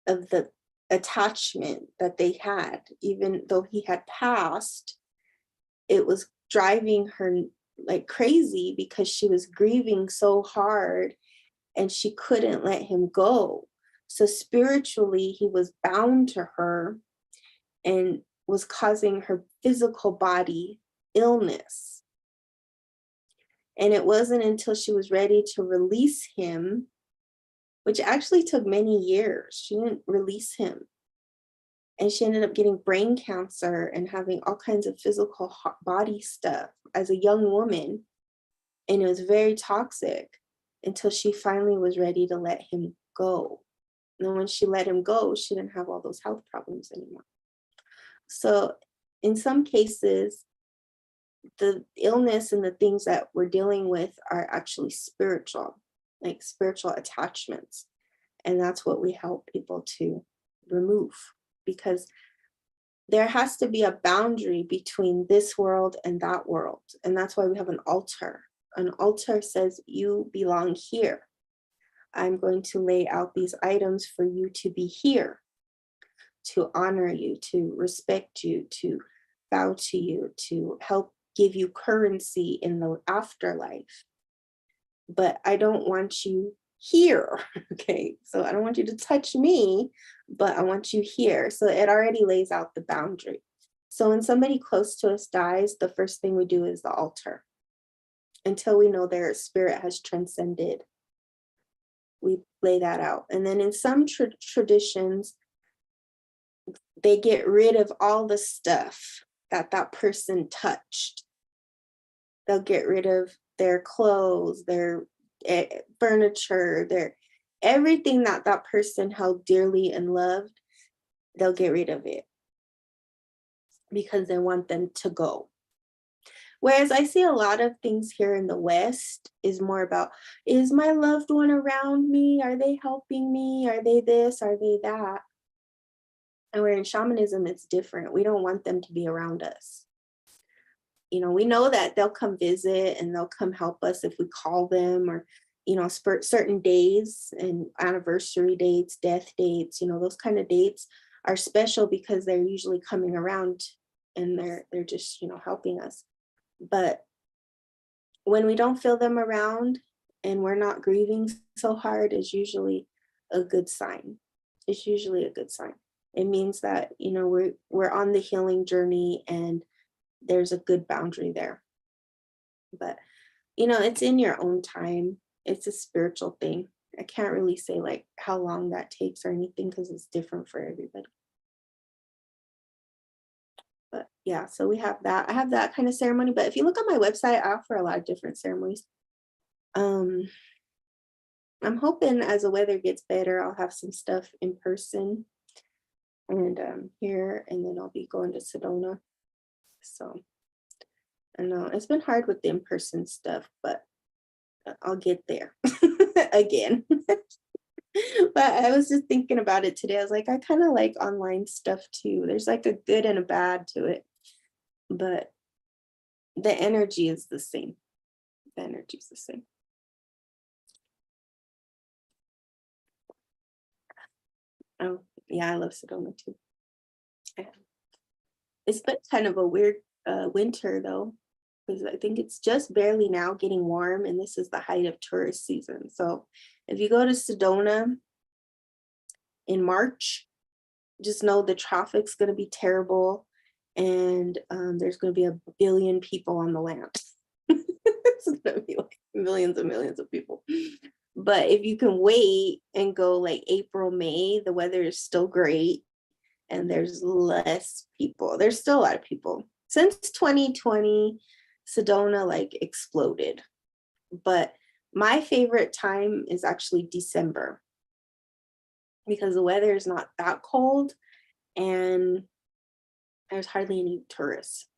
of the attachment that they had. Even though he had passed, it was driving her like crazy because she was grieving so hard and she couldn't let him go. So spiritually, he was bound to her and was causing her physical body illness. And it wasn't until she was ready to release him, which actually took many years. She didn't release him. And she ended up getting brain cancer and having all kinds of physical body stuff as a young woman. And it was very toxic until she finally was ready to let him go. And then when she let him go, she didn't have all those health problems anymore. So in some cases, the illness and the things that we're dealing with are actually spiritual, like spiritual attachments. And that's what we help people to remove, because there has to be a boundary between this world and that world. And that's why we have an altar. An altar says, you belong here. I'm going to lay out these items for you to be here, to honor you, to respect you, to bow to you, to help give you currency in the afterlife. But I don't want you here. Okay. So I don't want you to touch me, but I want you here. So it already lays out the boundary. So when somebody close to us dies, the first thing we do is the altar. Until we know their spirit has transcended, we lay that out. And then in some traditions, they get rid of all the stuff that that person touched. They'll get rid of their clothes, their furniture, their everything that that person held dearly and loved. They'll get rid of it because they want them to go. Whereas I see a lot of things here in the West is more about, is my loved one around me? Are they helping me? Are they this? Are they that? And where in shamanism, it's different. We don't want them to be around us. You know, we know that they'll come visit and they'll come help us if we call them, or, you know, certain days and anniversary dates, death dates, you know, those kind of dates are special because they're usually coming around and they're just, you know, helping us. But when we don't feel them around and we're not grieving so hard, is usually a good sign. It's usually a good sign. It means that, you know, we're on the healing journey and there's a good boundary there. But, you know, it's in your own time. It's a spiritual thing. I can't really say like how long that takes or anything because it's different for everybody. But yeah, so we have that. I have that kind of ceremony. But if you look on my website, I offer a lot of different ceremonies. I'm hoping as the weather gets better, I'll have some stuff in person and here, and then I'll be going to Sedona. So I know it's been hard with the in-person stuff, but I'll get there again. But I was just thinking about it today. I was like, I kind of like online stuff too. There's like a good and a bad to it, but the energy is the same. The energy is the same. Oh, yeah, I love Sedona too. Yeah. It's been kind of a weird winter though, because I think it's just barely now getting warm, and this is the height of tourist season. So if you go to Sedona in March, just know the traffic's going to be terrible, and there's going to be a billion people on the land. It's going to be like millions and millions of people. But if you can wait and go like April, May, the weather is still great and there's less people. There's still a lot of people. Since 2020, Sedona like exploded. But my favorite time is actually December because the weather is not that cold and there's hardly any tourists.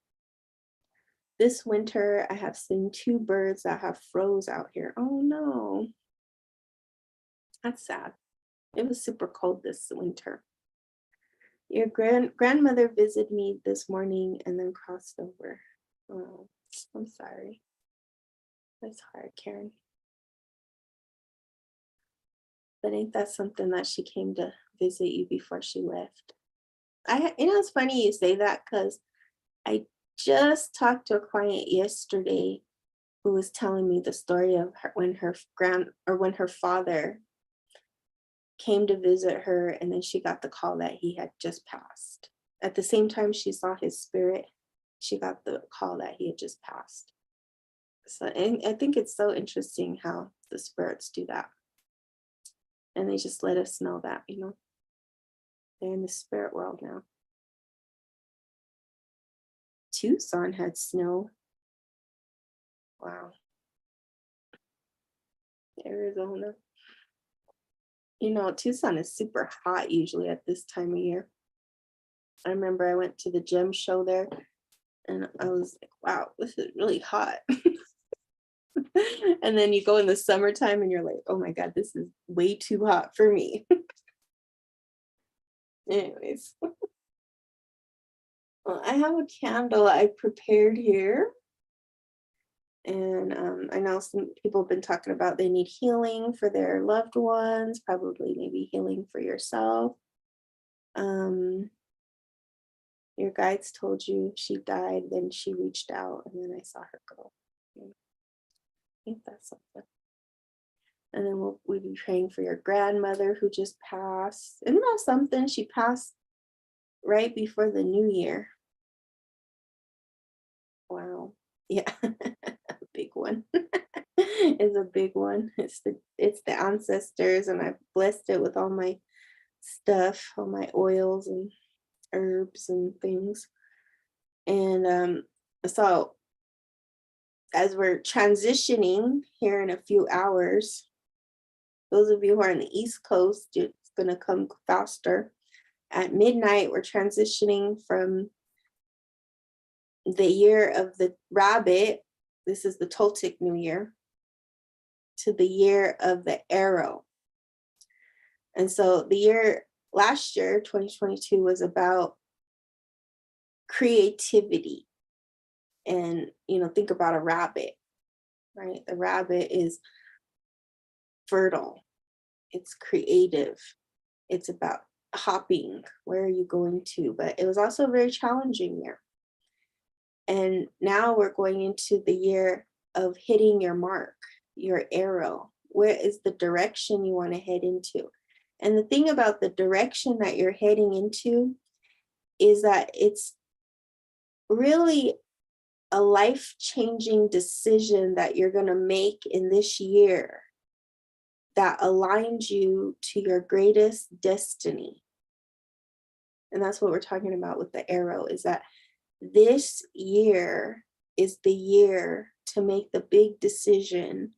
This winter, I have seen 2 birds that have froze out here. Oh no, that's sad. It was super cold this winter. Your grandmother visited me this morning and then crossed over. Oh, I'm sorry. That's hard, Karen. But ain't that something that she came to visit you before she left? You know, it's funny you say that because I just talked to a client yesterday who was telling me the story of her when when her father came to visit her, and then she got the call that he had just passed. At the same time she saw his spirit, she got the call that he had just passed. So and I think it's so interesting how the spirits do that. And they just let us know that, you know, they're in the spirit world now. Tucson had snow. Wow. Arizona. You know, Tucson is super hot usually at this time of year. I remember I went to the gem show there and I was like, wow, this is really hot. And then you go in the summertime and you're like, oh my God, this is way too hot for me. Anyways, well, I have a candle I prepared here. And I know some people have been talking about they need healing for their loved ones, probably maybe healing for yourself. Um, your guides told you she died, then she reached out, and then I saw her go. I think that's something. And then we'll be praying for your grandmother who just passed. Isn't that something? She passed right before the new year. Wow. Yeah. Big one. It's a big one. It's the ancestors, and I've blessed it with all my stuff, all my oils and herbs and things. And so as we're transitioning here in a few hours, those of you who are on the East Coast, it's gonna come faster. At midnight, we're transitioning from the year of the rabbit, this is the Toltec New Year, to the year of the arrow. And so the year last year, 2022, was about creativity. And, think about a rabbit, right? The rabbit is fertile, it's creative, it's about hopping. Where are you going to? But it was also a very challenging year. And now we're going into the year of hitting your mark, your arrow. Where is the direction you want to head into? And the thing about the direction that you're heading into is that it's really a life-changing decision that you're going to make in this year that aligns you to your greatest destiny. And that's what we're talking about with the arrow, is that this year is the year to make the big decision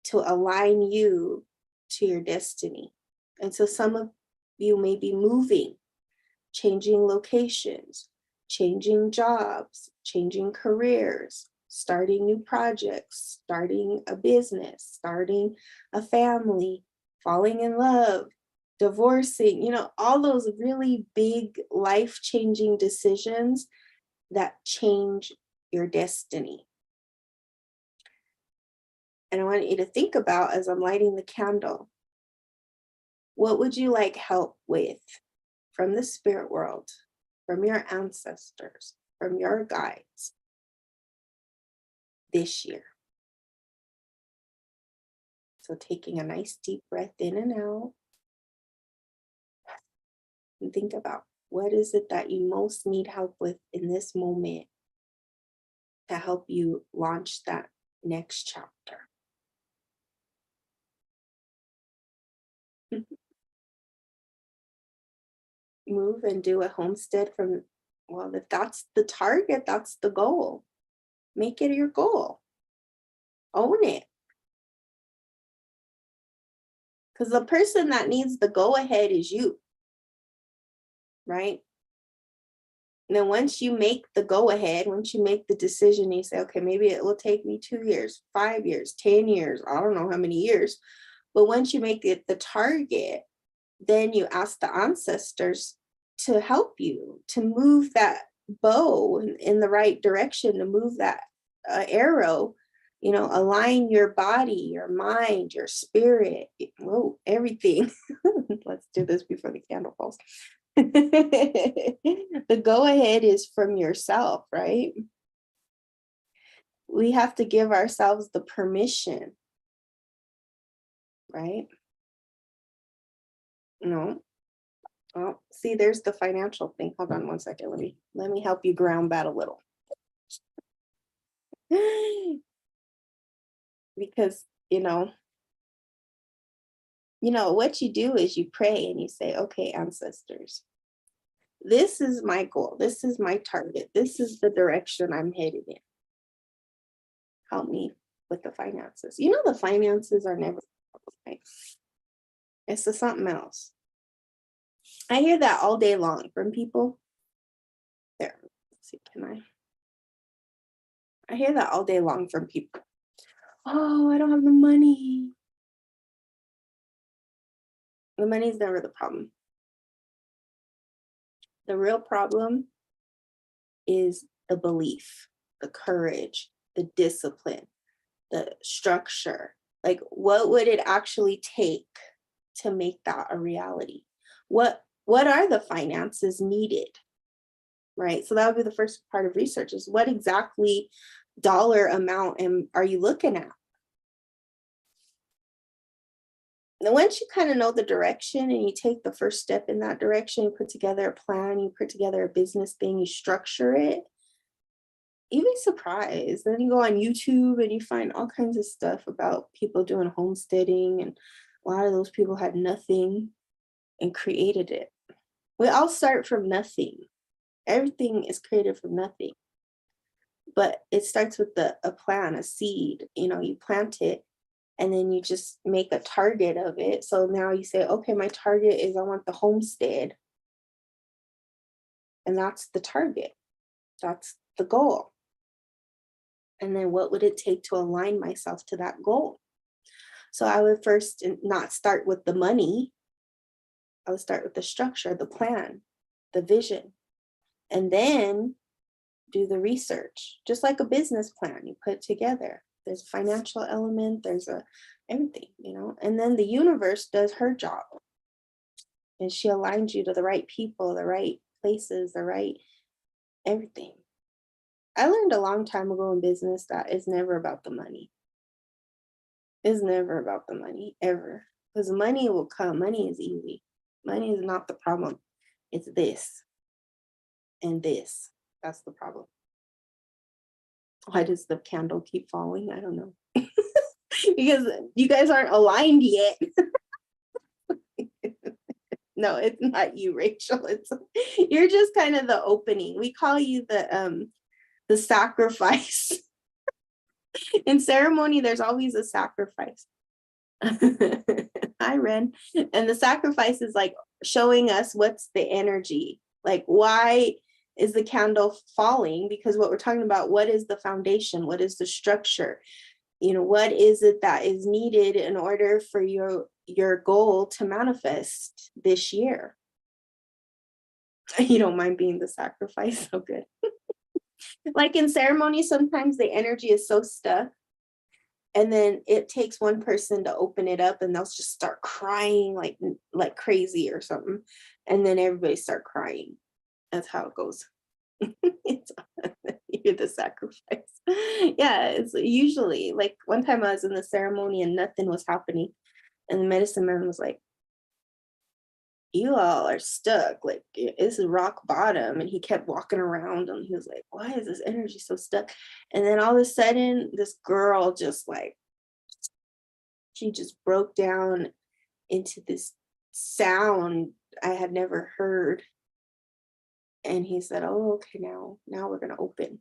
to align you to your destiny. And so some of you may be moving, changing locations, changing jobs, changing careers, starting new projects, starting a business, starting a family, falling in love, divorcing, all those really big life-changing decisions that change your destiny. And I want you to think about, as I'm lighting the candle, what would you like help with from the spirit world, from your ancestors, from your guides this year? So taking a nice deep breath in and out, and think about, what is it that you most need help with in this moment to help you launch that next chapter? Move and do a homestead from, well, if that's the target, that's the goal. Make it your goal. Own it. Because the person that needs the go ahead is you, right? And then once you make the go ahead, once you make the decision, you say, okay, maybe it will take me 2 years, 5 years, 10 years, I don't know how many years. But once you make it the target, then you ask the ancestors to help you to move that bow in the right direction, to move that arrow, align your body, your mind, your spirit, everything. Let's do this before the candle falls. The go ahead is from yourself, right? We have to give ourselves the permission, right? No. Oh, see, there's the financial thing. Hold on one second. Let me help you ground that a little. Because, what you do is you pray and you say, okay, ancestors, this is my goal. This is my target. This is the direction I'm headed in. Help me with the finances. You know, the finances are never right. It's the something else. I hear that all day long from people. There, let's see, I hear that all day long from people. Oh, I don't have the money. The money's never the problem. The real problem is the belief, the courage, the discipline, the structure. Like, what would it actually take to make that a reality? What are the finances needed? Right? So that would be the first part of research, is what exactly dollar amount are you looking at? And once you kind of know the direction and you take the first step in that direction, you put together a plan, you put together a business thing, you structure it, you'd be surprised. Then you go on YouTube and you find all kinds of stuff about people doing homesteading, and a lot of those people had nothing and created it. We all start from nothing. Everything is created from nothing. But it starts with a plan, a seed. You know, you plant it and then you just make a target of it. So now you say, okay, my target is I want the homestead. And that's the target. That's the goal. And then what would it take to align myself to that goal? So I would first not start with the money. I would start with the structure, the plan, the vision, and then do the research, just like a business plan. You put it together. There's a financial element, there's everything, you know, and then the universe does her job. And she aligns you to the right people, the right places, the right everything. I learned a long time ago in business that it's never about the money. It's never about the money, ever. Because money will come. Money is easy. Money is not the problem. It's this and this. That's the problem. Why does the candle keep falling? I don't know. Because you guys aren't aligned yet. No, it's not you, Rachel. It's you're just kind of the opening. We call you the sacrifice. In ceremony, there's always a sacrifice. Hi, Ren. And the sacrifice is like showing us what's the energy. Like, why is the candle falling? Because what we're talking about, what is the foundation? What is the structure? You know, what is it that is needed in order for your goal to manifest this year? You don't mind being the sacrifice. So good. Like in ceremony, sometimes the energy is so stuck, and then it takes one person to open it up and they'll just start crying like crazy or something, and then everybody start crying. That's how it goes. It's, you're the sacrifice. Yeah, it's usually like one time I was in the ceremony and nothing was happening, and the medicine man was like, you all are stuck, like this is rock bottom. And he kept walking around and he was like, why is this energy so stuck? And then all of a sudden this girl just like, she just broke down into this sound I had never heard. And he said, oh, okay, now we're gonna open.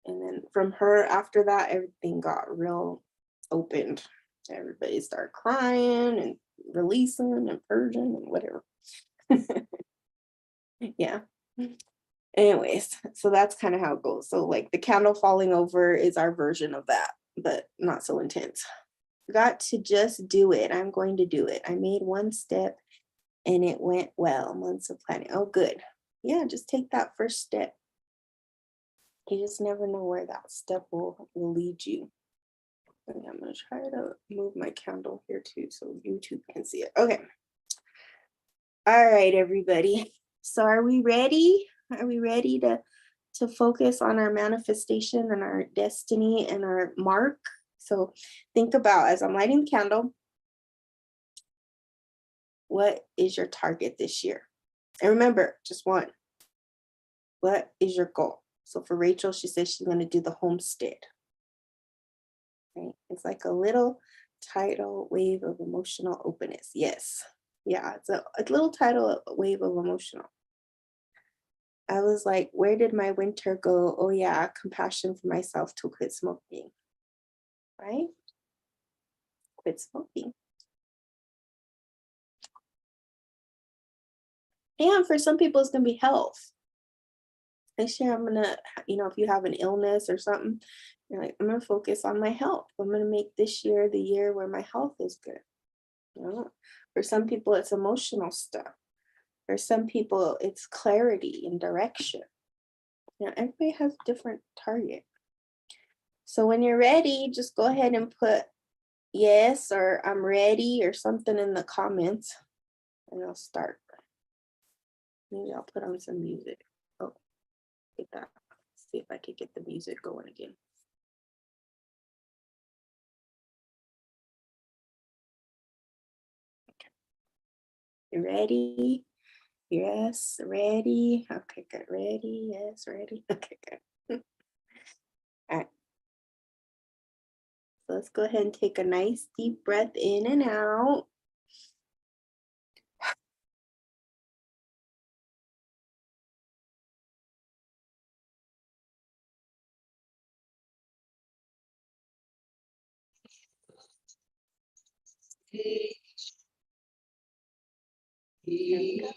And then from her, after that, everything got real opened. Everybody started crying and releasing and purging and whatever. Yeah. Anyways, so that's kind of how it goes. So like the candle falling over is our version of that, but not so intense. Got to just do it. I'm going to do it. I made one step and it went well. Months of planning. Oh, good. Yeah, just take that first step. You just never know where that step will lead you. Okay, I'm going to try to move my candle here too so YouTube can see it. Okay. All right, everybody. So are we ready? Are we ready to focus on our manifestation and our destiny and our mark? So think about, as I'm lighting the candle, what is your target this year? And remember, just one. What is your goal? So for Rachel, she says she's going to do the homestead. Right? It's like a little tidal wave of emotional openness. Yes. Yeah, it's a little tidal wave of emotional. I was like, where did my winter go? Oh yeah, compassion for myself to quit smoking. right? Quit smoking. And for some people, it's gonna be health. This year, I'm gonna, if you have an illness or something, you're like, I'm gonna focus on my health. I'm gonna make this year the year where my health is good. For some people, it's emotional stuff. For some people, it's clarity and direction. Everybody has a different target. So when you're ready, just go ahead and put yes or I'm ready or something in the comments, and I'll start. Maybe I'll put on some music. Oh, get that. See if I can get the music going again. Okay. You ready? Yes, ready. Okay, good. Ready? Yes, ready. Okay, good. All right. So let's go ahead and take a nice deep breath in and out. Here we go.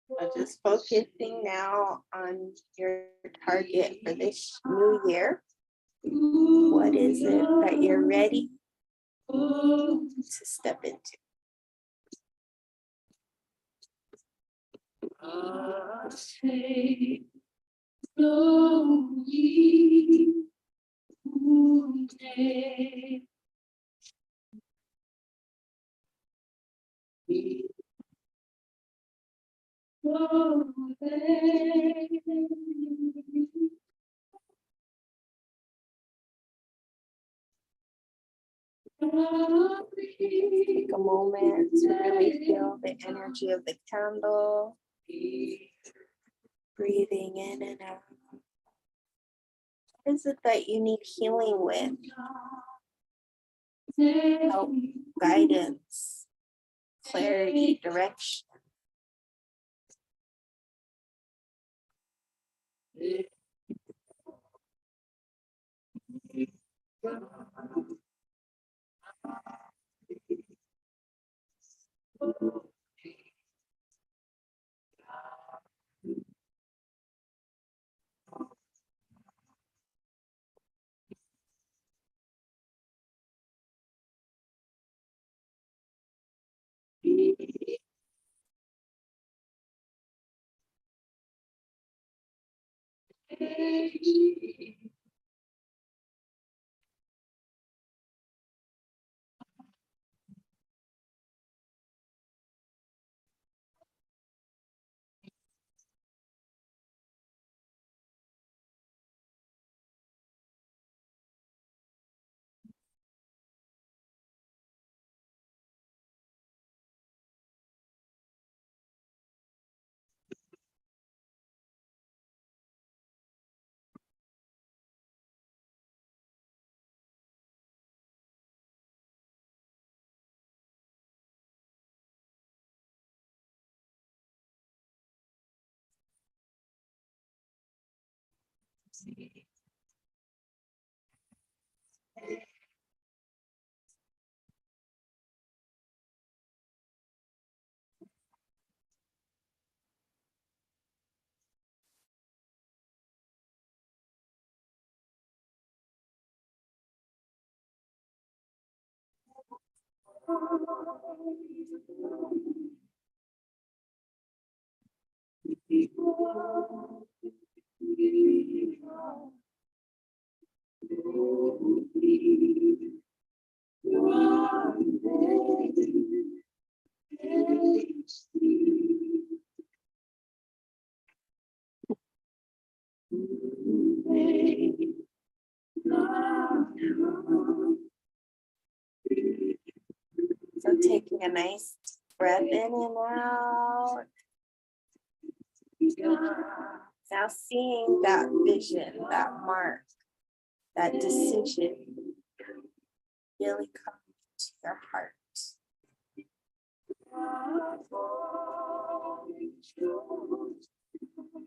So just focusing now on your target for this new year. What is it that you're ready to step into? Take a moment to really feel the energy of the candle. Breathing in and out. What is it that you need healing with? Help, guidance, clarity, direction. So taking a nice breath in and out. Now seeing that vision, that mark, that decision really come to your heart.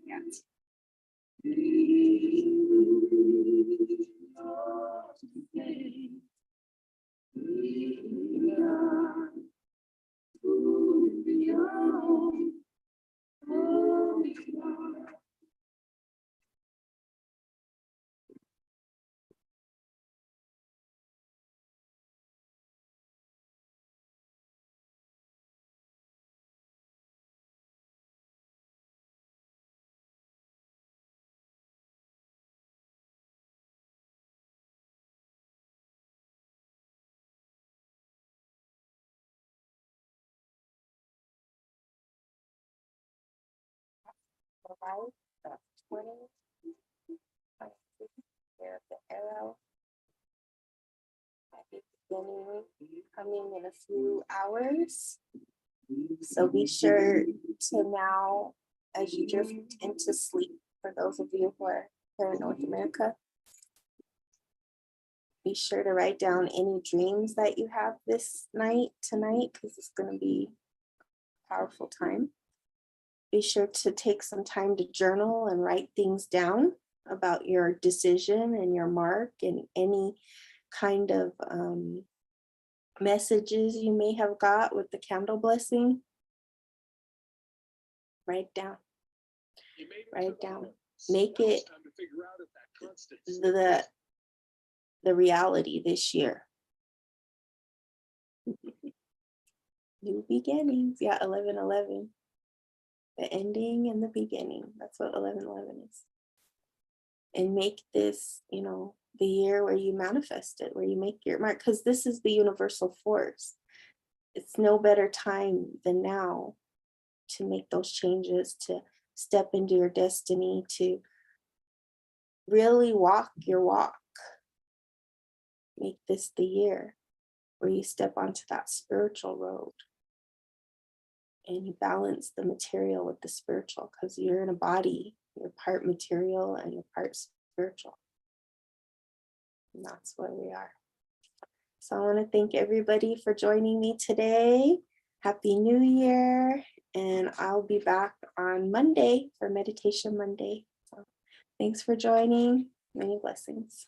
Yes. Right, that's 20, there's the arrow at the beginning, coming in a few hours. So be sure to now, as you drift into sleep, for those of you who are here in North America, be sure to write down any dreams that you have this night, tonight, because it's going to be a powerful time. Be sure to take some time to journal and write things down about your decision and your mark and any kind of messages you may have got with the candle blessing. Write down. Write down. Make it the reality this year. New beginnings. Yeah, 11/11. The ending and the beginning. That's what 11/11 is. And make this, the year where you manifest it, where you make your mark, because this is the universal force. It's no better time than now to make those changes, to step into your destiny, to really walk your walk. Make this the year where you step onto that spiritual road and you balance the material with the spiritual, because you're in a body, you're part material and you're part spiritual. And that's where we are. So I want to thank everybody for joining me today. Happy New Year. And I'll be back on Monday for Meditation Monday. So thanks for joining. Many blessings.